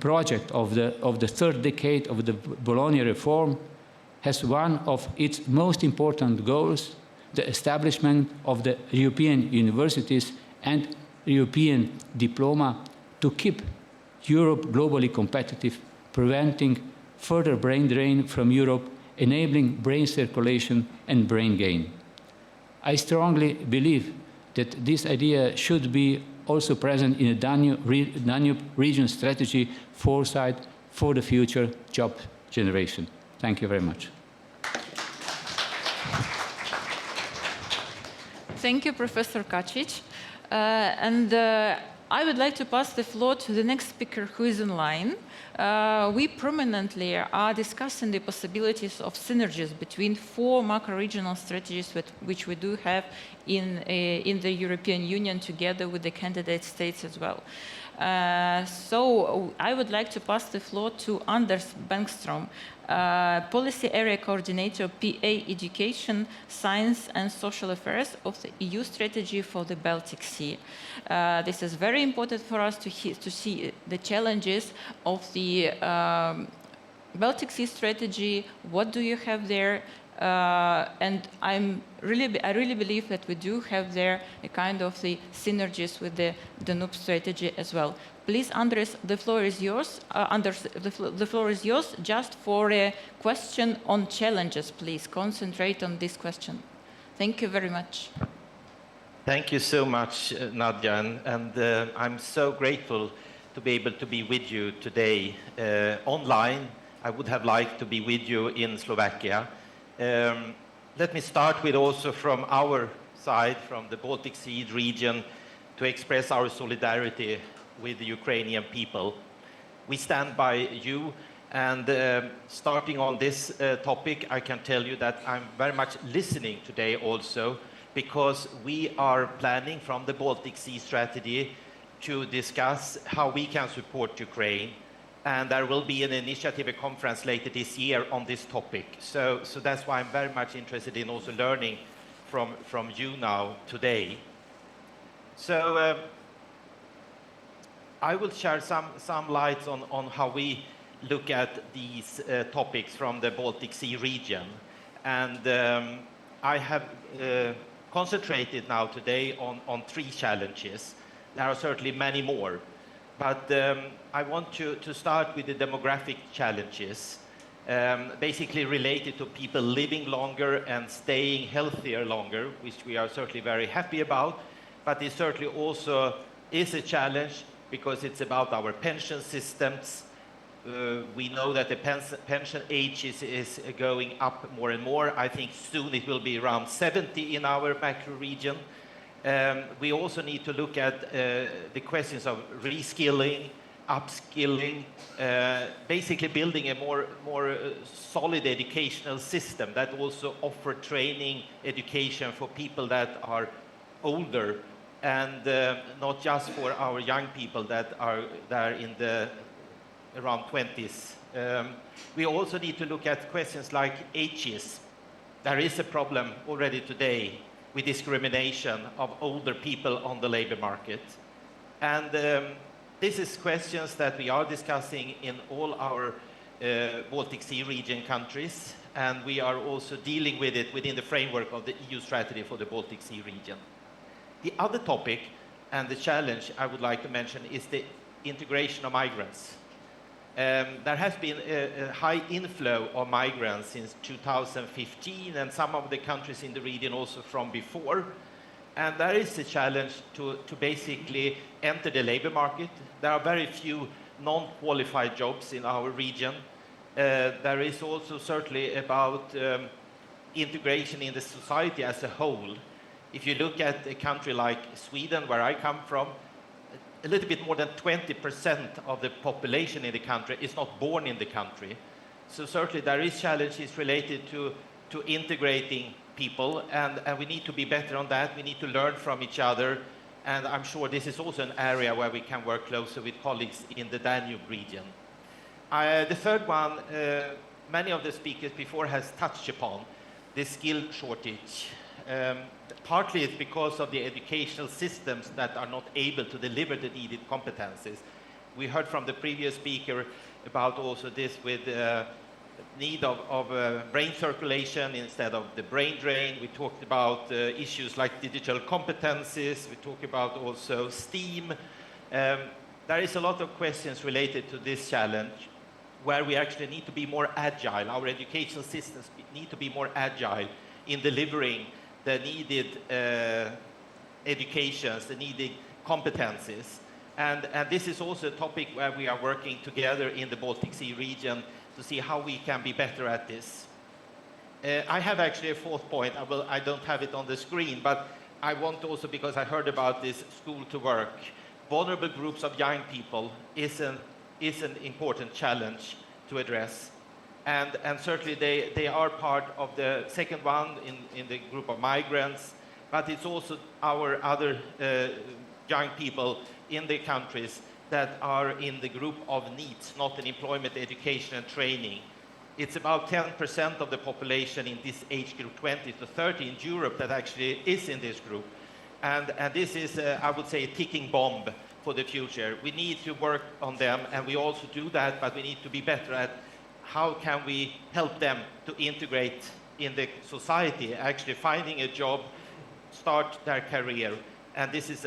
project of the third decade of the Bologna reform, has one of its most important goals, the establishment of the European universities and European diploma to keep Europe globally competitive, preventing further brain drain from Europe, enabling brain circulation and brain gain. I strongly believe that this idea should be also present in the Danube region strategy foresight for the future job generation. Thank you very much. Thank you, Professor Kačič. I would like to pass the floor to the next speaker who is in line. We permanently are discussing the possibilities of synergies between 4 macro-regional strategies which we do have in the European Union together with the candidate states as well. So I would like to pass the floor to Anders Bergström, Policy Area Coordinator, PA Education, Science and Social Affairs of the EU Strategy for the Baltic Sea. This is very important for us to see the challenges of the Baltic Sea strategy. What do you have there? And I really believe that we do have there a kind of the synergies with the Danube strategy as well. Please, Anders, the floor is yours. Anders, the floor is yours just for a question on challenges. Please concentrate on this question. Thank you very much. Thank you so much, Nadija, and I'm so grateful to be able to be with you today online. I would have liked to be with you in Slovakia. Let me start with also from our side, from the Baltic Sea region, to express our solidarity with the Ukrainian people. We stand by you, and starting on this topic, I can tell you that I'm very much listening today also, because we are planning from the Baltic Sea strategy to discuss how we can support Ukraine. And there will be an initiative, a conference later this year on this topic. So that's why I'm very much interested in also learning from you now today. So I will share some lights on how we look at these topics from the Baltic Sea region. And I have concentrated now today on 3 challenges. There are certainly many more, but I want to start with the demographic challenges, basically related to people living longer and staying healthier longer, which we are certainly very happy about, but it certainly also is a challenge because it's about our pension systems. We know that the pension age is going up more and more. I think soon it will be around 70 in our macro region. We also need to look at the questions of reskilling, upskilling, basically building a more solid educational system that also offer training education for people that are older and not just for our young people that are there in the around 20s. We also need to look at questions like ages. There is a problem already today with discrimination of older people on the labor market. And this is questions that we are discussing in all our Baltic Sea region countries, and we are also dealing with it within the framework of the EU strategy for the Baltic Sea region. The other topic and the challenge I would like to mention is the integration of migrants. There has been a high inflow of migrants since 2015, and some of the countries in the region also from before. And there is a challenge to basically enter the labor market. There are very few non-qualified jobs in our region. There is also certainly about integration in the society as a whole. If you look at a country like Sweden, where I come from, a little bit more than 20% of the population in the country is not born in the country. So certainly there is challenges related to integrating people, and we need to be better on that. We need to learn from each other, and I'm sure this is also an area where we can work closer with colleagues in the Danube region. The third one, many of the speakers before has touched upon, the skill shortage. Partly it's because of the educational systems that are not able to deliver the needed competencies. We heard from the previous speaker about also this with need of brain circulation instead of the brain drain. We talked about issues like digital competencies. We talked about also STEAM. There is a lot of questions related to this challenge where we actually need to be more agile. Our educational systems need to be more agile in delivering the needed educations, the needed competencies. And this is also a topic where we are working together in the Baltic Sea region to see how we can be better at this. I have actually a fourth point. I don't have it on the screen, but I want also, because I heard about this school to work, vulnerable groups of young people is an important challenge to address. And certainly they are part of the second one in the group of migrants, but it's also our other young people in the countries that are in the group of needs, not in employment, education and training. It's about 10% of the population in this age group, 20 to 30 in Europe, that actually is in this group. And this is, I would say, a ticking bomb for the future. We need to work on them, and we also do that, but we need to be better at how can we help them to integrate in the society, actually finding a job, start their career. And this is,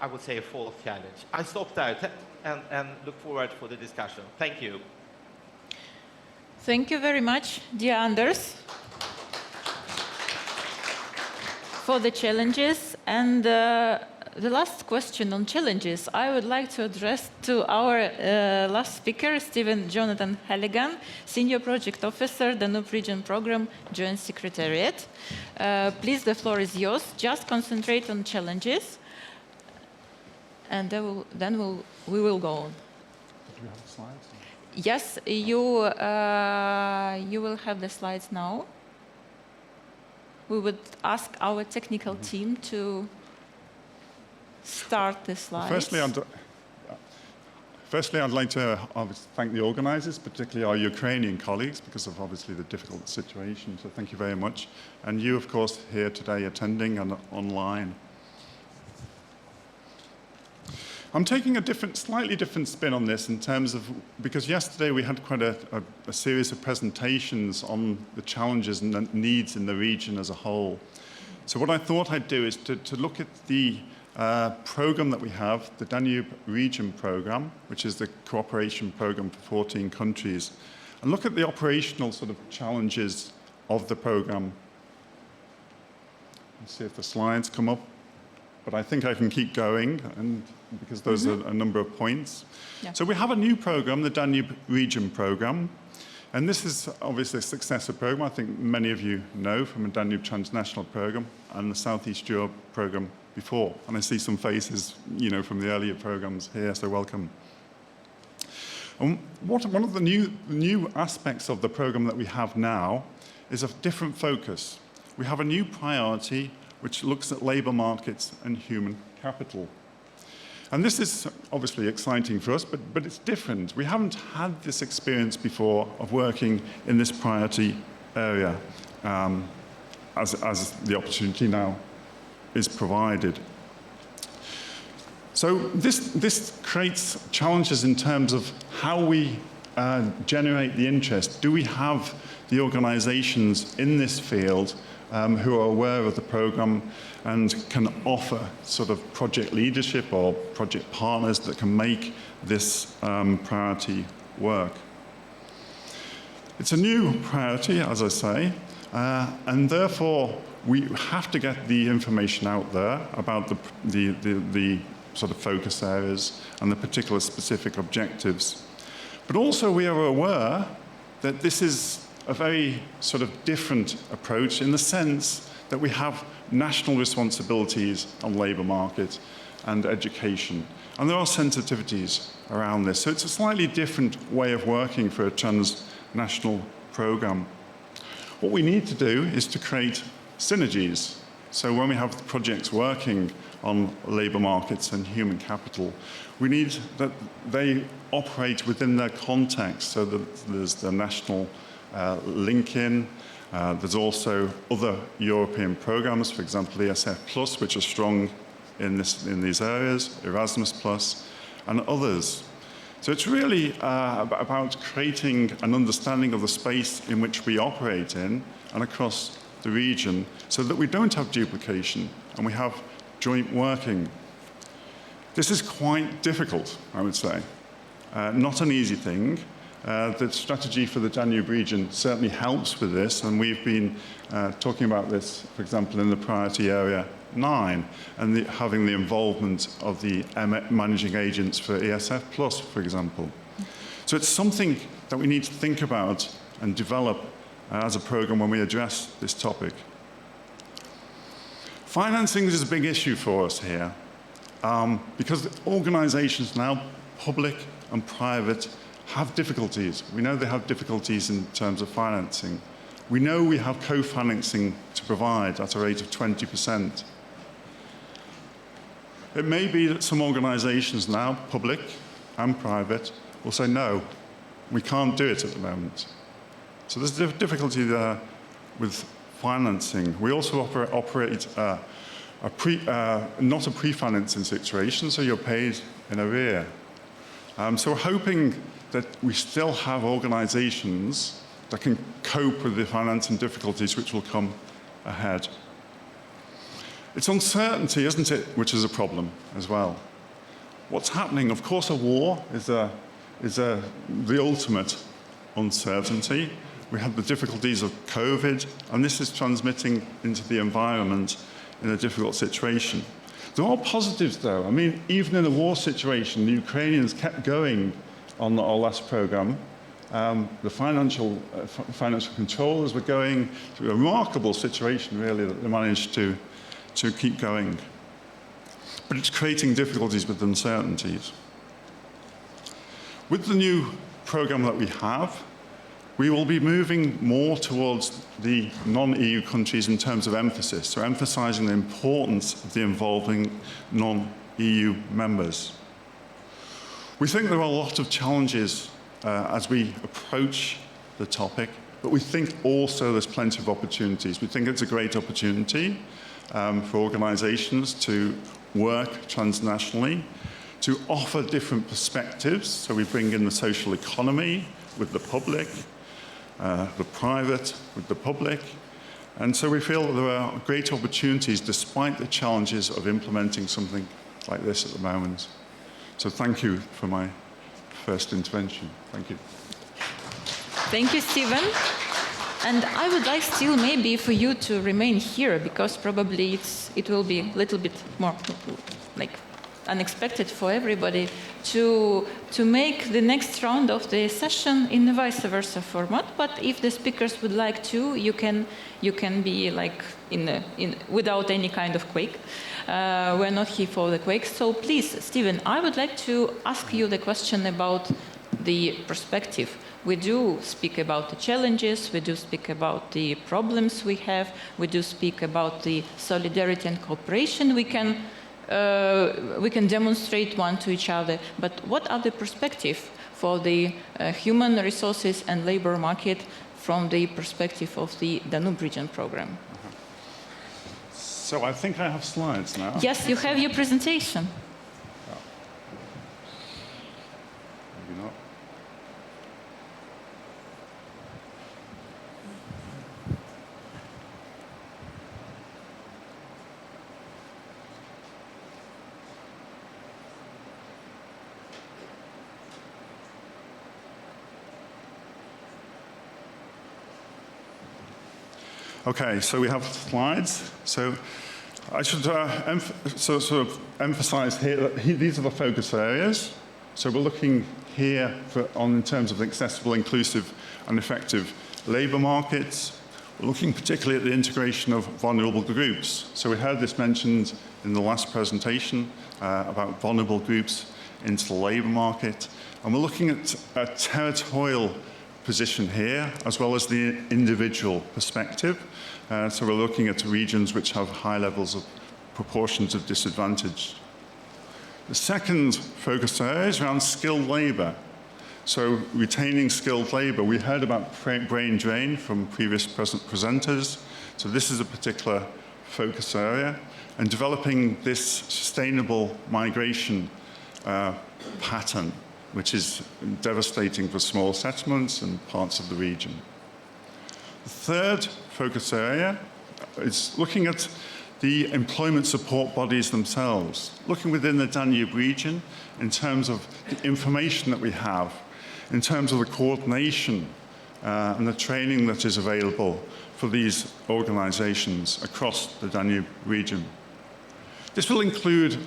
I would say, a fourth challenge. I stop there and look forward for the discussion. Thank you. Thank you very much, dear Anders, for the challenges. And the last question on challenges I would like to address to our last speaker, Stephen Jonathan Halligan, Senior Project Officer, Danube Region Program, Joint Secretariat. Please, the floor is yours. Just concentrate on challenges, and then we will go on. Do you have the slides? Yes, you will have the slides now. we would ask our technical team to start the slides. Firstly, I'd like to thank the organisers, particularly our Ukrainian colleagues, because of obviously the difficult situation. So thank you very much. And you, of course, here today attending and online. I'm taking a slightly different spin on this in terms of, because yesterday we had quite a series of presentations on the challenges and the needs in the region as a whole. So what I thought I'd do is to look at the program that we have, the Danube Region program, which is the cooperation program for 14 countries, and look at the operational sort of challenges of the program. Let's see if the slides come up. But I think I can keep going, and because those are a number of points. Yeah. So we have a new program, the Danube Region program, and this is obviously a successor program. I think many of you know from a Danube Transnational program and the Southeast Europe program before. And I see some faces, you know, from the earlier programs here, so welcome. And one of the new aspects of the program that we have now is a different focus. We have a new priority which looks at labour markets and human capital. And this is obviously exciting for us, but it's different. We haven't had this experience before of working in this priority area as the opportunity now is provided. So this creates challenges in terms of how we generate the interest. Do we have the organisations in this field who are aware of the programme and can offer sort of project leadership or project partners that can make this priority work? It's a new priority, as I say, and therefore we have to get the information out there about the sort of focus areas and the particular specific objectives. But also we are aware that this is a very sort of different approach in the sense that we have national responsibilities on labour market and education. And there are sensitivities around this. So it's a slightly different way of working for a transnational programme. What we need to do is to create synergies. So when we have projects working on labour markets and human capital, we need that they operate within their context, so that there's the national link-in. There's also other European programs, for example, ESF+, which are strong in these areas, Erasmus+, and others. So it's really about creating an understanding of the space in which we operate in and across the region so that we don't have duplication and we have joint working. This is quite difficult, I would say. Not an easy thing. The strategy for the Danube region certainly helps with this, and we've been talking about this, for example, in the priority area 9, and having the involvement of the managing agents for ESF+, for example. So it's something that we need to think about and develop as a program when we address this topic. Financing is a big issue for us here, because organisations now, public and private, have difficulties. We know they have difficulties in terms of financing. We know we have co-financing to provide at a rate of 20%. It may be that some organisations now, public and private, will say, no, we can't do it at the moment. So there's a difficulty there with financing. We also operate not a pre-financing situation, so you're paid in arrear. So we're hoping that we still have organisations that can cope with the financing difficulties which will come ahead. It's uncertainty, isn't it, which is a problem as well. What's happening? Of course, a war is the ultimate uncertainty. We have the difficulties of COVID, and this is transmitting into the environment in a difficult situation. There are positives, though. I mean, even in a war situation, the Ukrainians kept going on our last programme. The financial controllers were going through a remarkable situation, really, that they managed to keep going. But it's creating difficulties with uncertainties. With the new programme that we have, We will be moving more towards the non-EU countries in terms of emphasis, so emphasizing the importance of the involving non-EU members. We think there are a lot of challenges as we approach the topic, but we think also there's plenty of opportunities. We think it's a great opportunity for organizations to work transnationally, to offer different perspectives. So we bring in the social economy with the public, the private with the public. And so we feel that there are great opportunities despite the challenges of implementing something like this at the moment. So thank you for my first intervention. Thank you. Thank you, Stephen. And I would like still maybe for you to remain here, because probably it will be a little bit more like unexpected for everybody to make the next round of the session in the vice versa format. But if the speakers would like to, you can be like without any kind of quake. We're not here for the quake. So please, Stephen, I would like to ask you the question about the perspective. We do speak about the challenges, we do speak about the problems we have, we do speak about the solidarity and cooperation we can demonstrate one to each other. But what are the perspectives for the human resources and labor market from the perspective of the Danube Region program? So I think I have slides now. Yes, you have your presentation. Maybe not. Okay, so we have slides. So I should sort of emphasize here that these are the focus areas. So we're looking here in terms of accessible, inclusive, and effective labour markets. We're looking particularly at the integration of vulnerable groups. So we heard this mentioned in the last presentation about vulnerable groups into the labour market. And we're looking at a territorial position here, as well as the individual perspective. So we're looking at regions which have high levels of proportions of disadvantage. The second focus area is around skilled labour. So retaining skilled labour. We heard about brain drain from previous presenters. So this is a particular focus area. And developing this sustainable migration pattern, which is devastating for small settlements and parts of the region. The third focus area is looking at the employment support bodies themselves, looking within the Danube region in terms of the information that we have, in terms of the coordination and the training that is available for these organizations across the Danube region. This will include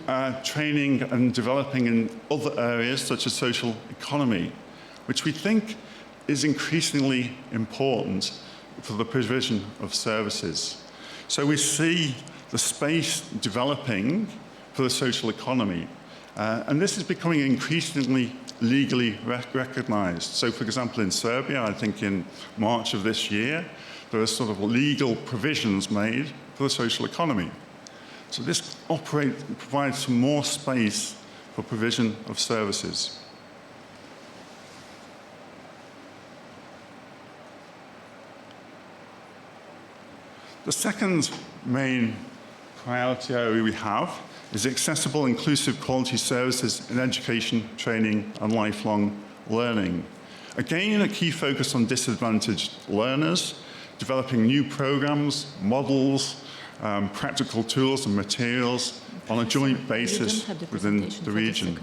training and developing in other areas such as social economy, which we think is increasingly important for the provision of services. So we see the space developing for the social economy, and this is becoming increasingly legally recognized. So for example, in Serbia, I think in March of this year, there are sort of legal provisions made for the social economy. So this provides some more space for provision of services. The second main priority area we have is accessible, inclusive, quality services in education, training, and lifelong learning. Again, a key focus on disadvantaged learners, developing new programs, models, practical tools and materials on a joint basis within the region.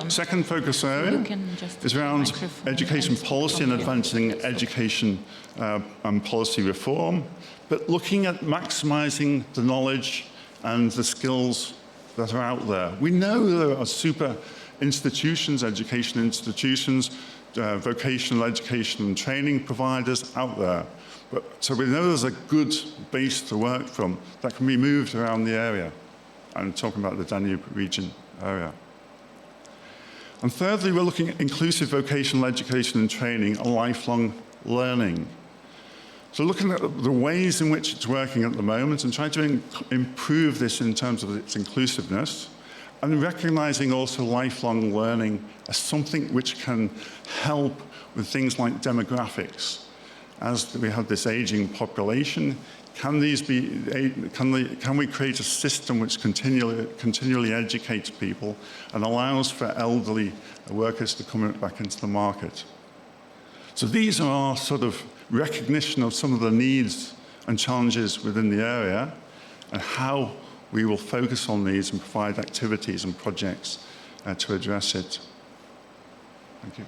Second focus area is around education policy and advancing education and policy reform, but looking at maximizing the knowledge and the skills that are out there. We know there are super institutions, education institutions, vocational education and training providers out there. So we know there's a good base to work from that can be moved around the area. I'm talking about the Danube region area. And thirdly, we're looking at inclusive vocational education and training and lifelong learning. So looking at the ways in which it's working at the moment and trying to improve this in terms of its inclusiveness, and recognizing also lifelong learning as something which can help with things like demographics. As we have this aging population, can we create a system which continually educates people and allows for elderly workers to come back into the market? So these are our sort of recognition of some of the needs and challenges within the area and how we will focus on these and provide activities and projects to address it. Thank you.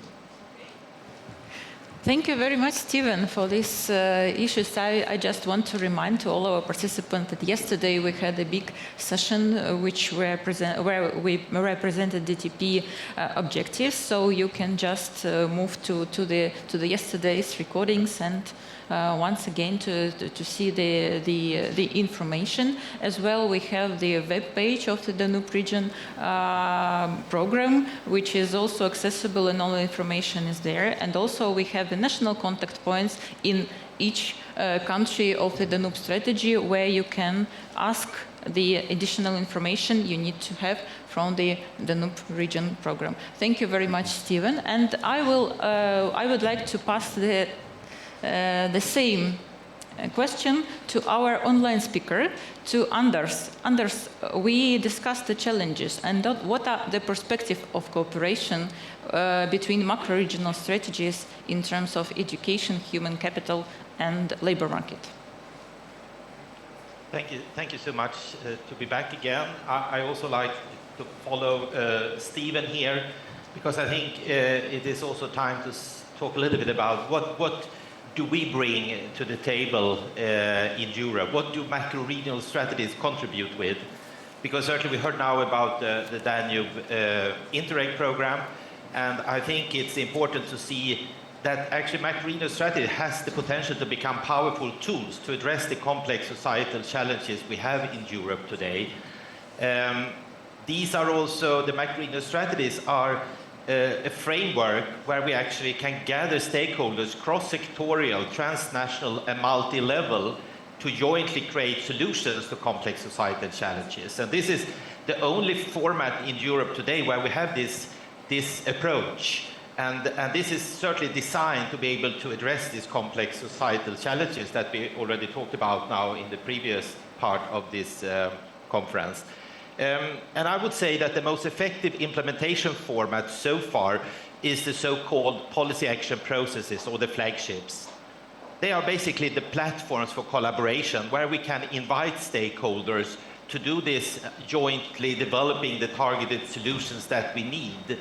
Thank you very much, Stephen, for these issues. I just want to remind to all our participants that yesterday we had a big session where we represented DTP objectives. So you can just move to the yesterday's recordings and once again to see the information. As well, we have the web page of the Danube Region program, which is also accessible and all the information is there. And also we have the national contact points in each country of the Danube strategy where you can ask the additional information you need to have from the Danube Region program. Thank you very much, Stephen. And I would like to pass the same question to our online speaker, to Anders. Anders, we discussed the challenges and what are the perspectives of cooperation between macro-regional strategies in terms of education, human capital, and labor market. Thank you so much to be back again. I also like to follow Stephen here, because I think it is also time to talk a little bit about what do we bring to the table in Europe? What do macro-regional strategies contribute with? Because certainly we heard now about the Danube Interreg program, and I think it's important to see that actually macro-regional strategy has the potential to become powerful tools to address the complex societal challenges we have in Europe today. These are also, the macro-regional strategies are a framework where we actually can gather stakeholders cross-sectorial, transnational and multi-level to jointly create solutions to complex societal challenges. And this is the only format in Europe today where we have this approach. And this is certainly designed to be able to address these complex societal challenges that we already talked about now in the previous part of this conference. And I would say that the most effective implementation format so far is the so-called policy action processes, or the flagships. They are basically the platforms for collaboration where we can invite stakeholders to do this jointly, developing the targeted solutions that we need,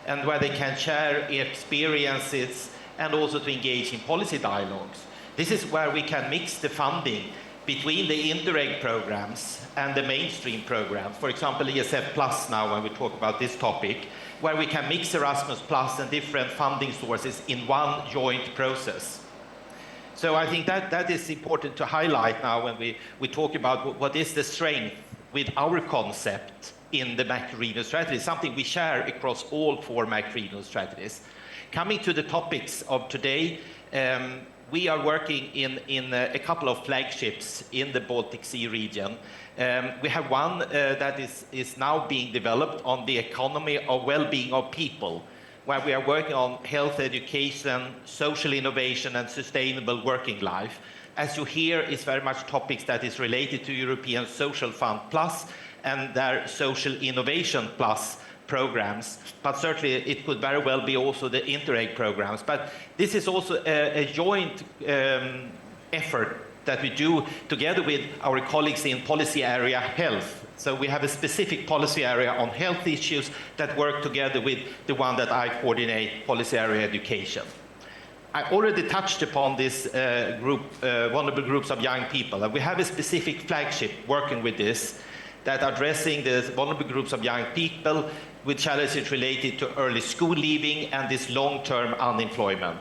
and where they can share experiences and also to engage in policy dialogues. This is where we can mix the funding between the Interreg programs and the mainstream programs. For example, ESF Plus now, when we talk about this topic, where we can mix Erasmus Plus and different funding sources in one joint process. So I think that is important to highlight now when we talk about what is the strength with our concept in the macro-regional strategy, something we share across all 4 macro-regional strategies. Coming to the topics of today, we are working in a couple of flagships in the Baltic Sea region. We have one that is now being developed on the economy of well-being of people, where we are working on health education, social innovation, and sustainable working life. As you hear, it's very much topics that is related to European Social Fund Plus and their Social Innovation Plus programs, but certainly it could very well be also the Interreg programs. But this is also a joint effort that we do together with our colleagues in policy area health. So we have a specific policy area on health issues that work together with the one that I coordinate, policy area education. I already touched upon this vulnerable groups of young people, and we have a specific flagship working with this, that are addressing the vulnerable groups of young people with challenges related to early school leaving and this long-term unemployment.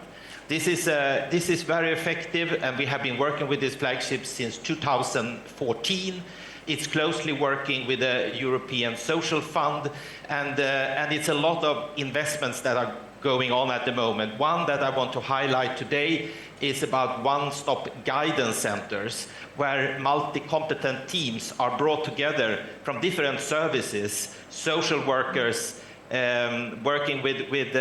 This is very effective, and we have been working with this flagship since 2014. It's closely working with the European Social Fund, and it's a lot of investments that are going on at the moment. One that I want to highlight today is about one-stop guidance centers, where multi-competent teams are brought together from different services, social workers, working with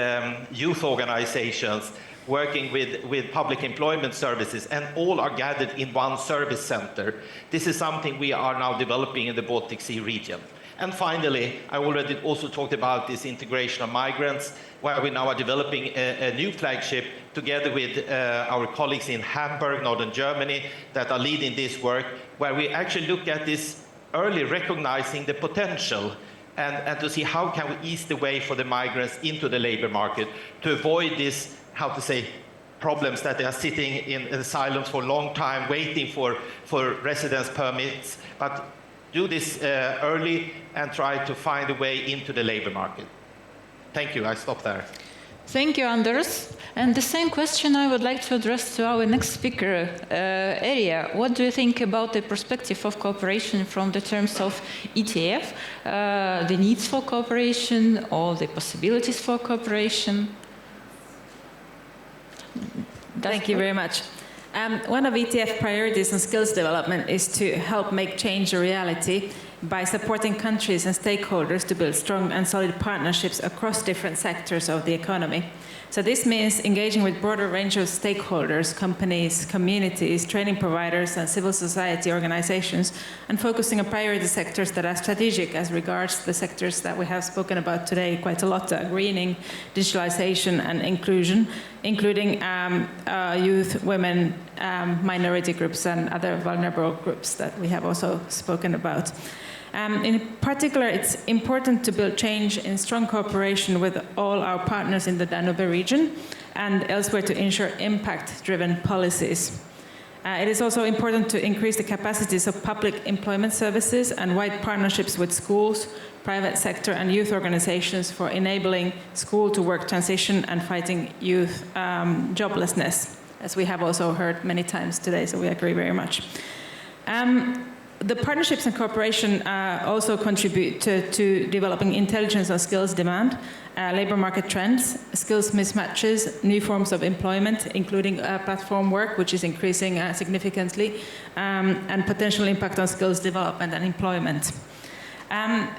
youth organizations, working with public employment services, and all are gathered in one service center. This is something we are now developing in the Baltic Sea region. And finally, I already also talked about this integration of migrants, where we now are developing a new flagship together with our colleagues in Hamburg, northern Germany, that are leading this work, where we actually look at this early, recognizing the potential and to see how can we ease the way for the migrants into the labor market to avoid this, how to say, problems that they are sitting in silence for a long time, waiting for residence permits, but do this early and try to find a way into the labor market. Thank you, I stop there. Thank you, Anders. And the same question I would like to address to our next speaker, Erja. What do you think about the perspective of cooperation from the terms of ETF, the needs for cooperation or the possibilities for cooperation? Thank you very much. One of ETF priorities on skills development is to help make change a reality by supporting countries and stakeholders to build strong and solid partnerships across different sectors of the economy. So this means engaging with a broader range of stakeholders, companies, communities, training providers, and civil society organizations, and focusing on priority sectors that are strategic as regards the sectors that we have spoken about today quite a lot, greening, digitalization, and inclusion, including youth, women, minority groups, and other vulnerable groups that we have also spoken about. In particular, it's important to build change in strong cooperation with all our partners in the Danube region and elsewhere to ensure impact-driven policies. It is also important to increase the capacities of public employment services and wide partnerships with schools, private sector and youth organizations for enabling school-to-work transition and fighting youth joblessness, as we have also heard many times today, so we agree very much. The partnerships and cooperation also contribute to developing intelligence on skills demand, labor market trends, skills mismatches, new forms of employment, including platform work, which is increasing significantly, and potential impact on skills development and employment.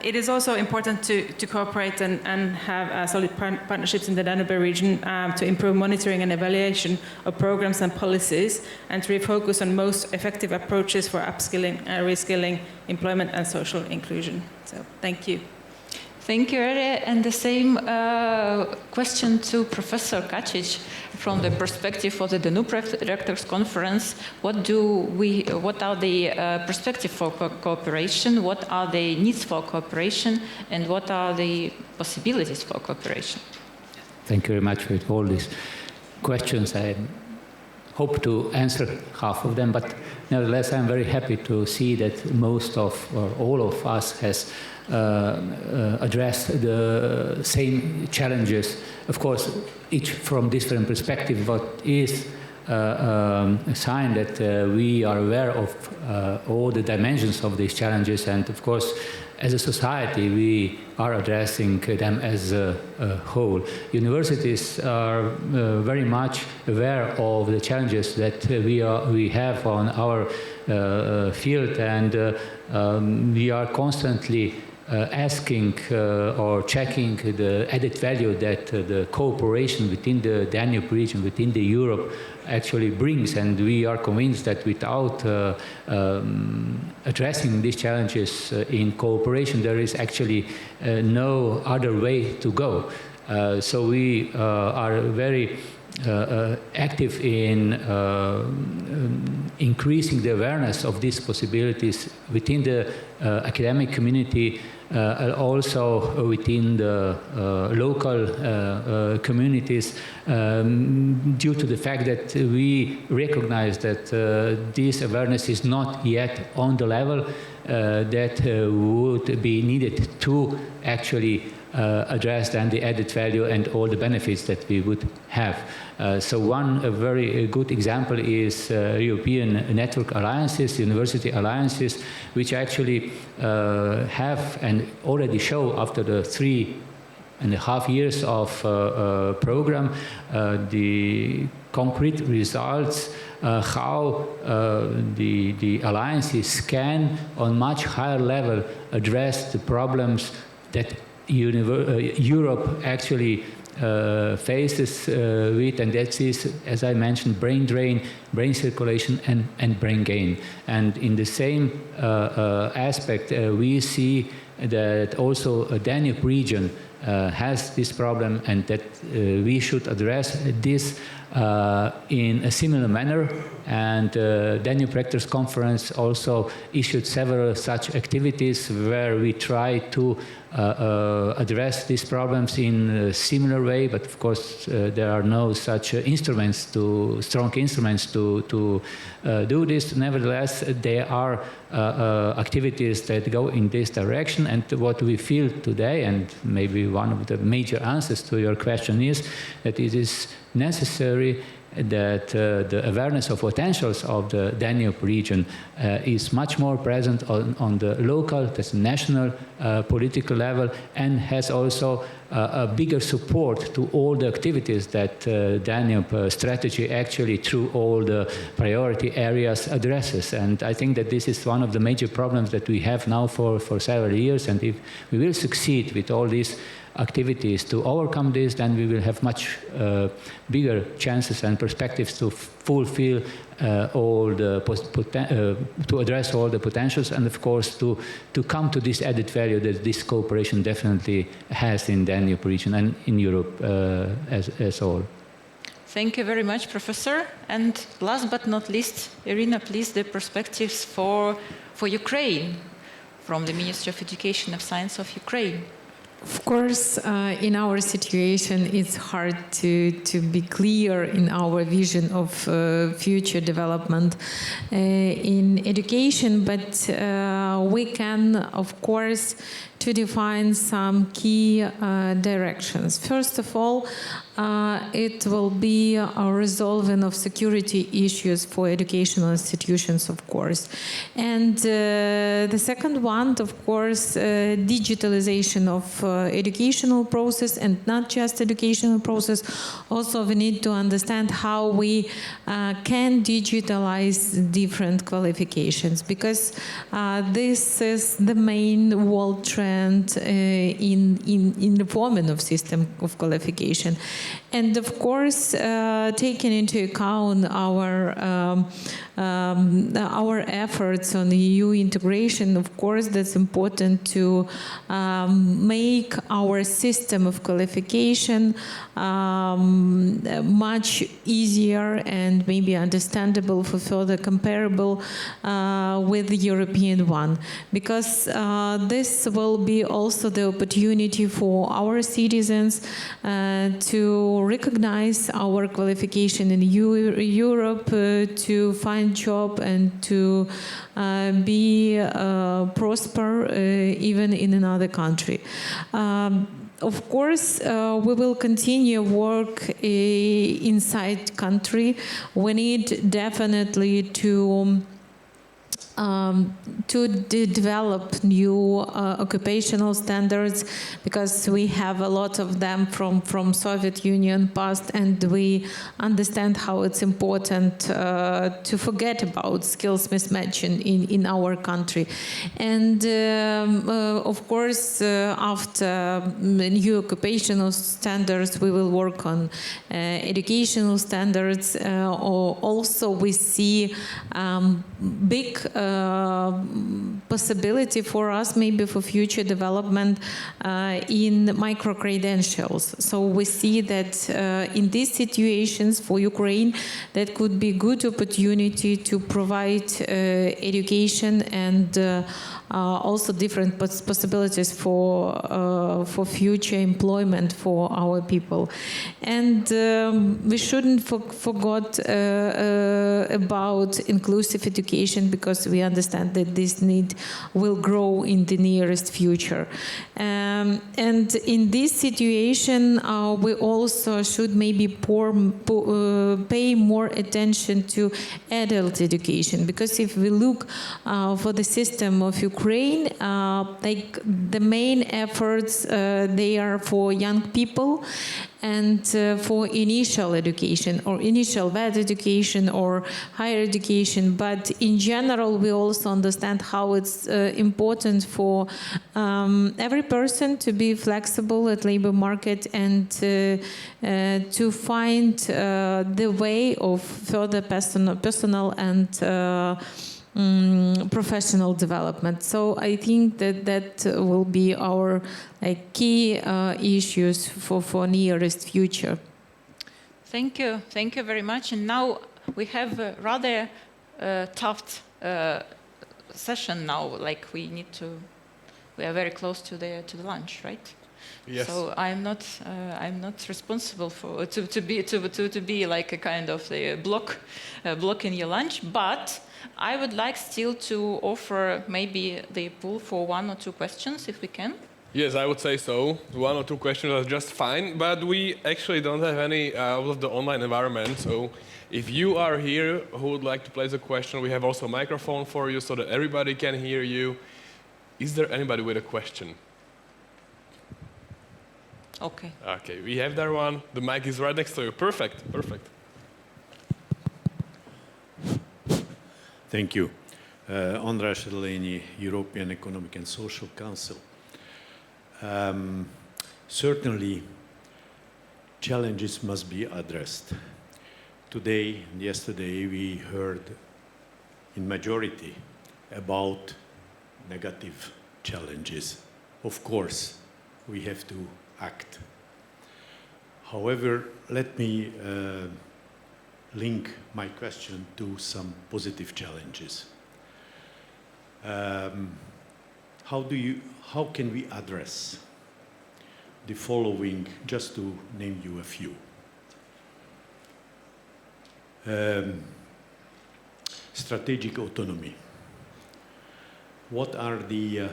It is also important to cooperate and have solid partnerships in the Danube region to improve monitoring and evaluation of programs and policies, and to refocus on most effective approaches for upskilling, reskilling, employment, and social inclusion. So, thank you. Thank you, Erja. And the same question to Professor Kačič from the perspective of the Danube Rectors Conference. What are the perspectives for cooperation? What are the needs for cooperation? And what are the possibilities for cooperation? Thank you very much for all these questions. I hope to answer half of them, but nevertheless, I'm very happy to see that most of, or all of us has address the same challenges, of course, each from different perspectives, but is a sign that we are aware of all the dimensions of these challenges, and of course, as a society, we are addressing them as a whole. Universities are very much aware of the challenges that we have on our field, and we are constantly asking or checking the added value that the cooperation within the Danube region, within the Europe, actually brings. And we are convinced that without addressing these challenges in cooperation, there is actually no other way to go. So we are very active in increasing the awareness of these possibilities within the academic community, also within the local communities, due to the fact that we recognize that this awareness is not yet on the level that would be needed to actually address then the added value and all the benefits that we would have. So one very good example is European network alliances, university alliances, which actually have and already show after the 3.5 years of program the concrete results, how the alliances can on much higher level address the problems that Europe actually faces with, and that is, as I mentioned, brain drain, brain circulation, and brain gain. And in the same aspect, we see that also a Danube region has this problem, and that we should address this in a similar manner. And Danube Rectors Conference also issued several such activities where we try to address these problems in a similar way, but of course there are no such strong instruments to do this. Nevertheless, there are activities that go in this direction, and what we feel today, and maybe one of the major answers to your question, is that it is necessary that the awareness of potentials of the Danube region is much more present on the local, that's national political level, and has also a bigger support to all the activities that Danube strategy actually through all the priority areas addresses. And I think that this is one of the major problems that we have now for several years, and if we will succeed with all these activities to overcome this, then we will have much bigger chances and perspectives to fulfill all the to address all the potentials, and of course to come to this added value that this cooperation definitely has in the Danube region and in Europe as all. Thank you very much, Professor. And last but not least, Iryna, please, the perspectives for Ukraine from the Ministry of Education and Science of Ukraine. Of course, in our situation, it's hard to be clear in our vision of future development in education, but we can, of course, to define some key directions. First of all, it will be a resolving of security issues for educational institutions, of course. And the second one, of course, digitalization of educational process, and not just educational process. Also, we need to understand how we can digitalize different qualifications, because this is the main world trend in the forming of system of qualification. And of course, taking into account our efforts on EU integration, of course, that's important to make our system of qualification much easier and maybe understandable for further comparable with the European one, because this will be also the opportunity for our citizens to recognize our qualification in Europe, to find job and to be prosper even in another country. Of course, we will continue work inside country. We need definitely to develop new occupational standards, because we have a lot of them from Soviet Union past, and we understand how it's important to forget about skills mismatch in our country. And of course, after new occupational standards, we will work on educational standards. Also, we see big possibility for us, maybe for future development in micro-credentials. So we see that in these situations for Ukraine, that could be good opportunity to provide education and also different possibilities for future employment for our people. And we shouldn't forget about inclusive education, because we understand that this need will grow in the nearest future. And in this situation, we also should maybe pay more attention to adult education, because if we look for the system of Ukraine, like the main efforts, they are for young people and for initial education or initial bad education or higher education. But in general, we also understand how it's important for every person to be flexible at labor market and to find the way of further personal and professional development. So I think that will be our key issues for nearest future. Thank you very much. And now we have a rather tough session now. Like we are very close to the lunch, right? Yes. So I'm not responsible for to be like a kind of a block in your lunch, but I would like still to offer maybe the pool for 1 or 2 questions, if we can. Yes, I would say so. 1 or 2 questions are just fine, but we actually don't have any out of the online environment. So if you are here who would like to place a question, we have also a microphone for you so that everybody can hear you. Is there anybody with a question? Okay. Okay, we have that one. The mic is right next to you. Perfect. Thank you. András Eleni, European Economic and Social Council. Certainly, challenges must be addressed. Today and yesterday, we heard in majority about negative challenges. Of course, we have to act. However, let me link my question to some positive challenges. How can we address the following, just to name you a few? Strategic autonomy. What are the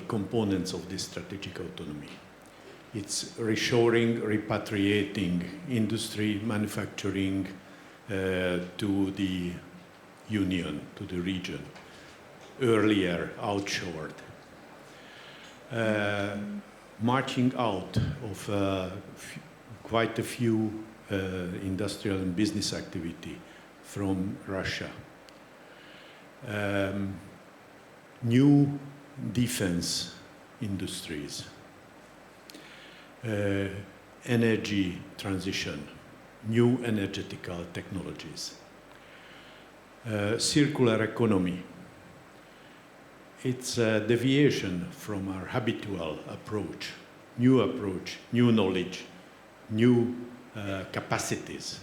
components of this strategic autonomy? It's reshoring, repatriating industry, manufacturing to the union, to the region. Earlier, outshored. Marching out of quite a few industrial and business activity from Russia. New defense industries. Energy transition, new energetical technologies. Circular economy. It's a deviation from our habitual approach, new knowledge, new capacities.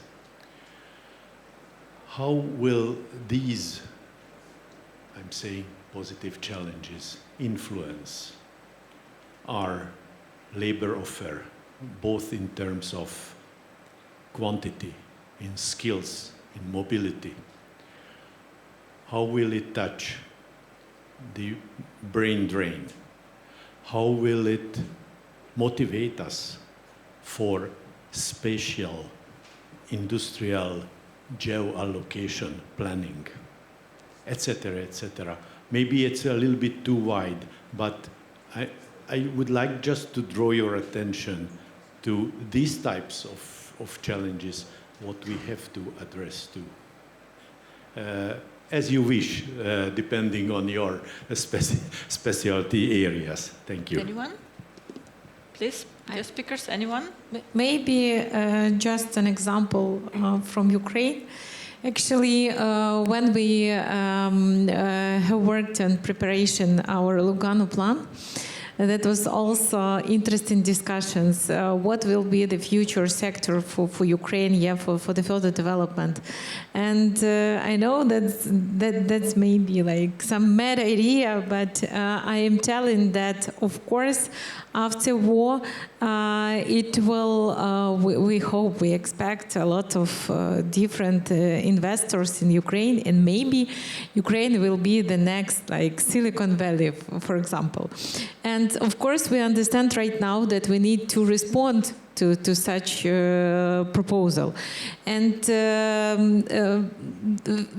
How will these, I'm saying, positive challenges influence our labor offer, both in terms of quantity, in skills, in mobility? How will it touch the brain drain? How will it motivate us for spatial, industrial, geo-allocation planning, etc., etc.? Maybe it's a little bit too wide, but I would like just to draw your attention to these types of challenges, what we have to address to. As you wish, depending on your specialty areas. Thank you. Anyone? Please, your speakers, anyone? Maybe just an example from Ukraine. Actually, when we have worked on preparation our Lugano plan, that was also interesting discussions. What will be the future sector for Ukraine, for the further development? And I know that's maybe like some mad idea, but I am telling that, of course, after war, it will, we hope, we expect a lot of different investors in Ukraine, and maybe Ukraine will be the next, like, Silicon Valley, for example. And And of course, we understand right now that we need to respond to such proposal. And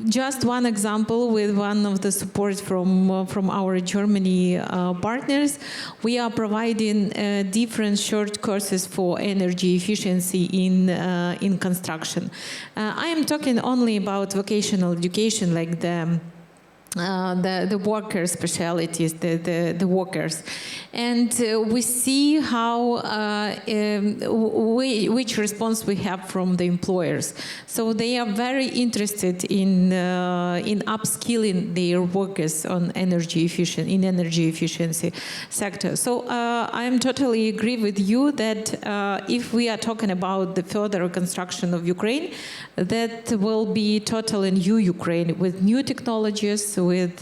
just one example with one of the support from our Germany partners, we are providing different short courses for energy efficiency in construction. I am talking only about vocational education, like the worker specialities, the workers. And we see how, which response we have from the employers. So they are very interested in upskilling their workers on energy efficiency sector. So I am totally agree with you that if we are talking about the further reconstruction of Ukraine, that will be totally new Ukraine with new technologies, with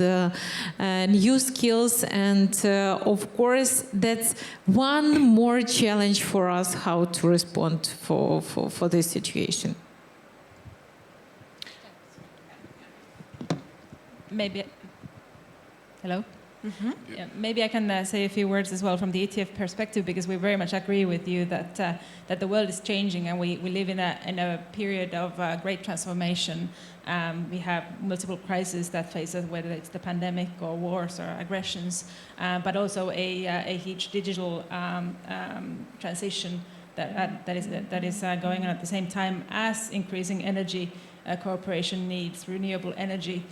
new skills, and of course that's one more challenge for us how to respond for this situation. Maybe, hello? Mm-hmm. Yeah, maybe I can say a few words as well from the ETF perspective, because we very much agree with you that that the world is changing, and we live in a period of great transformation. We have multiple crises that face us, whether it's the pandemic or wars or aggressions, but also a huge digital transition that is going on at the same time as increasing energy cooperation needs, renewable energy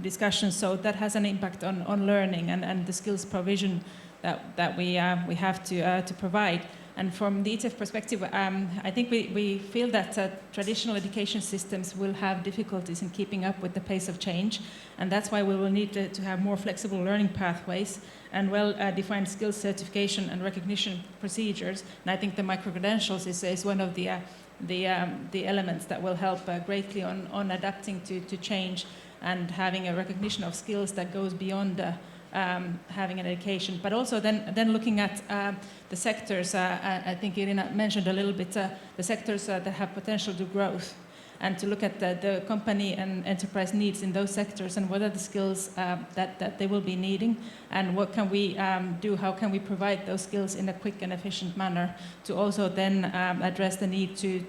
discussions. So that has an impact on learning and the skills provision that we have to provide. And from the ETF perspective, I think we feel that traditional education systems will have difficulties in keeping up with the pace of change, and that's why we will need to have more flexible learning pathways and well-defined skills certification and recognition procedures. And I think the micro-credentials is one of the elements that will help greatly on adapting to change and having a recognition of skills that goes beyond having an education. But also then looking at the sectors, I think Iryna mentioned a little bit the sectors that have potential to growth, and to look at the company and enterprise needs in those sectors, and what are the skills that they will be needing, and what can we do, how can we provide those skills in a quick and efficient manner to also then address the need to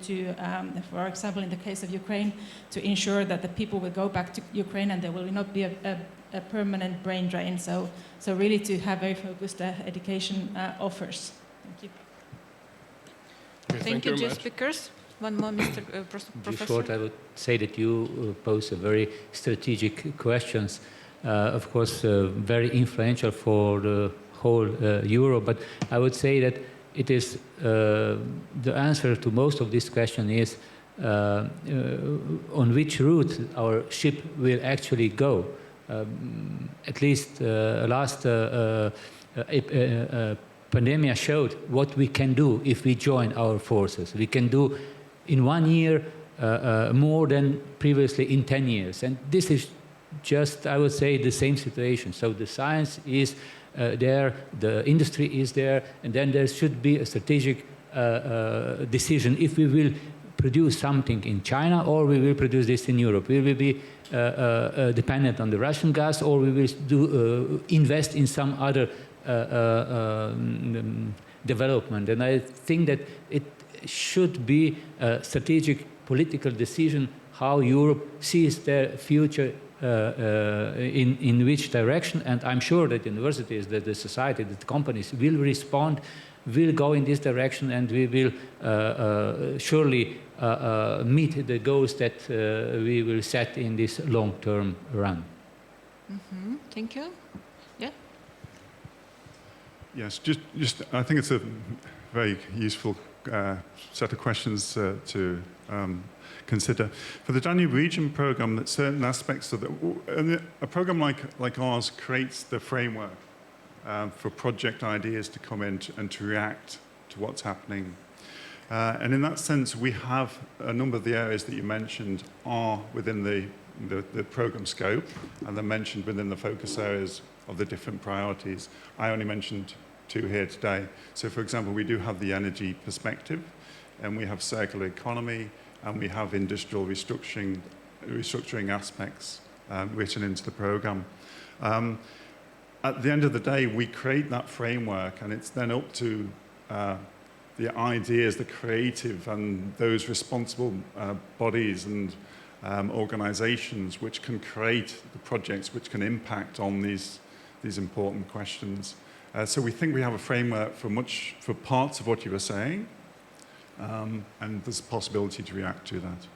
for example, in the case of Ukraine, to ensure that the people will go back to Ukraine and there will not be a permanent brain drain. So really to have very focused education offers. Thank you. Thank you, dear speakers. One more, Mr. Professor. In short, I would say that you pose a very strategic questions, of course, very influential for the whole Europe. But I would say that it is the answer to most of this question is on which route our ship will actually go. At least last pandemic showed what we can do if we join our forces. We can do in 1 year more than previously in 10 years. And this is just, I would say, the same situation. So the science is there, the industry is there, and then there should be a strategic decision if we will produce something in China or we will produce this in Europe. Will we be dependent on the Russian gas, or we will invest in some other development? And I think that it should be a strategic political decision how Europe sees their future in which direction. And I'm sure that universities, that the society, that the companies will respond, will go in this direction, and we will surely meet the goals that we will set in this long-term run. Mm-hmm. Thank you. Yeah. Yes, just I think it's a very useful set of questions to consider. For the Danube Region program, that certain aspects of a program like ours creates the framework for project ideas to come in and to react to what's happening. And in that sense, we have a number of the areas that you mentioned are within the program scope, and they're mentioned within the focus areas of the different priorities. I only mentioned 2 here today. So, for example, we do have the energy perspective, and we have circular economy, and we have industrial restructuring aspects written into the program. at the end of the day, we create that framework, and it's then up to the ideas, the creative, and those responsible bodies and organizations which can create the projects which can impact on these important questions. So we think we have a framework for parts of what you were saying, and there's a possibility to react to that.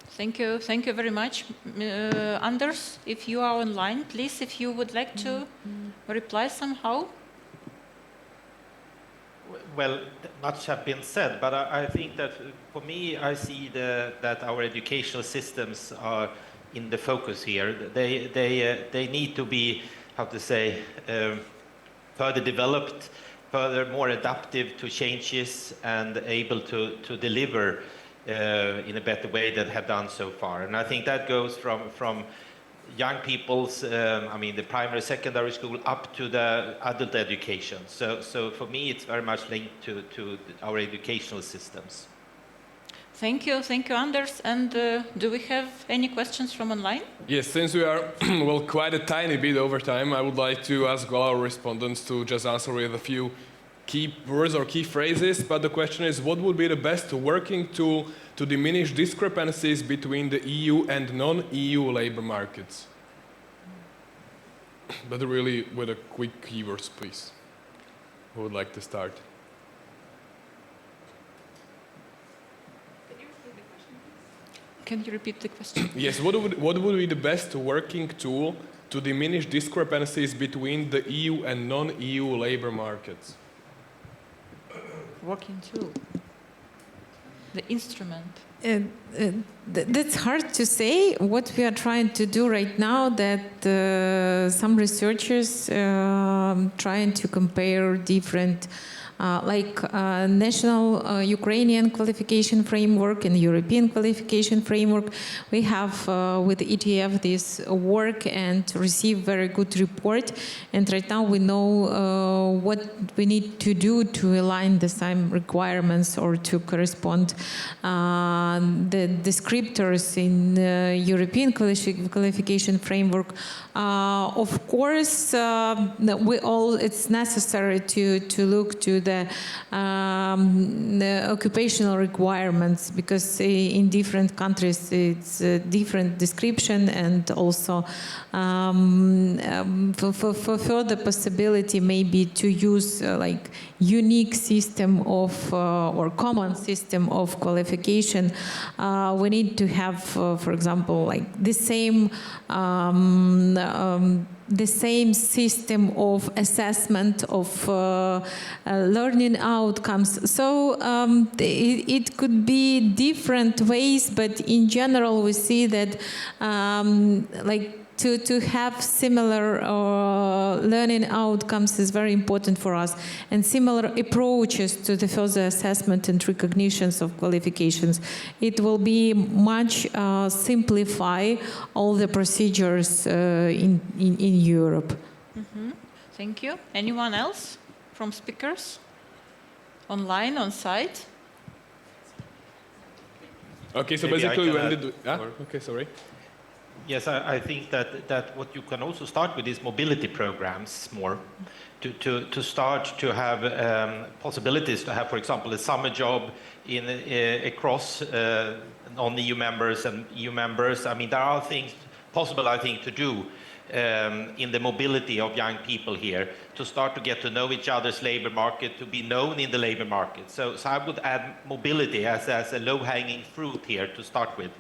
Thank you very much. Anders, if you are online, please, if you would like to reply somehow. Well, much have been said, but I think that for me, I see that our educational systems are in the focus here. They need to be, how to say, further developed, further more adaptive to changes, and able to deliver in a better way than have done so far. And I think that goes from young people's, the primary, secondary school, up to the adult education. So for me, it's very much linked to our educational systems. Thank you, Anders. And do we have any questions from online? Yes, since we are quite a tiny bit over time, I would like to ask all our respondents to just answer with a few key words or key phrases. But the question is, what would be the best working tool to diminish discrepancies between the EU and non-EU labor markets? But really with a quick keywords, please. Who would like to start? Can you repeat the question? Yes, what would be the best working tool to diminish discrepancies between the EU and non-EU labor markets? Working tool. The instrument. That's hard to say. What we are trying to do right now, that some researchers trying to compare different national Ukrainian qualification framework and European qualification framework. We have with ETF this work and receive very good report. And right now we know what we need to do to align the same requirements or to correspond the descriptors in European qualification framework. Of course, it's necessary to look to the occupational requirements, because in different countries it's a different description, and also for further possibility maybe to use unique system of or common system of qualification. We need to have, for example, the same system of assessment of learning outcomes. So it could be different ways, but in general we see that to have similar learning outcomes is very important for us, and similar approaches to the further assessment and recognitions of qualifications. It will be much simplify all the procedures in Europe. Mm-hmm. Thank you. Anyone else from speakers? Online, on site? Okay, so basically we ended with... okay, sorry. Yes, I think that what you can also start with is mobility programs more, to start to have possibilities to have, for example, a summer job across non-EU members and EU members. I mean, there are things possible, I think, to do in the mobility of young people here, to start to get to know each other's labor market, to be known in the labor market. So I would add mobility as a low-hanging fruit here to start with.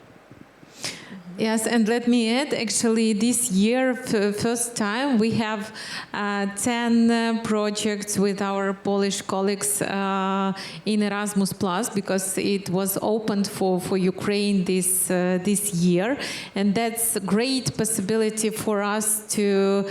Yes, and let me add, actually, this year, first time, we have 10 projects with our Polish colleagues in Erasmus+, because it was opened for Ukraine this year, and that's a great possibility for us to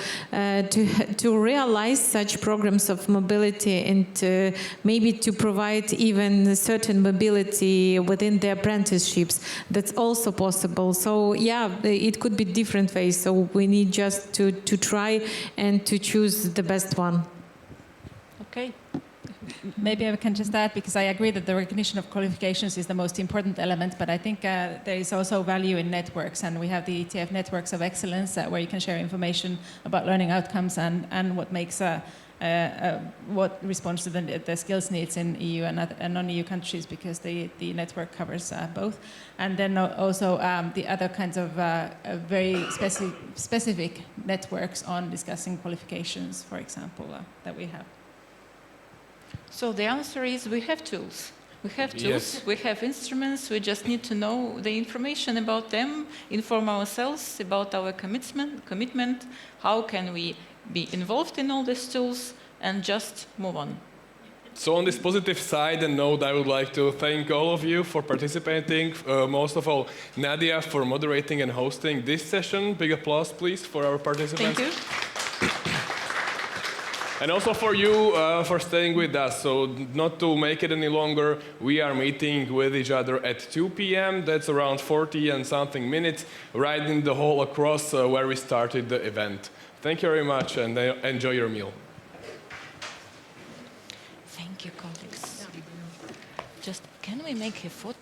realize such programs of mobility, and maybe to provide even certain mobility within the apprenticeships. That's also possible. So yeah, it could be different ways. So we need just to try and to choose the best one. Okay. maybe I can just add, because I agree that the recognition of qualifications is the most important element, but I think there is also value in networks, and we have the ETF Networks of Excellence where you can share information about learning outcomes and what makes what responds to the skills needs in EU and non-EU countries, because the network covers both. And then also the other kinds of very specific networks on discussing qualifications, for example, that we have. So the answer is we have tools. We have tools, Yes. we have instruments, we just need to know the information about them, inform ourselves about our commitment, how can we be involved in all these tools, and just move on. So on this positive side and note, I would like to thank all of you for participating. Most of all, Nadija for moderating and hosting this session. Big applause, please, for our participants. Thank you. And also for you for staying with us. So not to make it any longer, we are meeting with each other at 2 p.m. That's around 40 and something minutes, right in the hall across where we started the event. Thank you very much, and enjoy your meal. Thank you, colleagues. Just can we make a photo?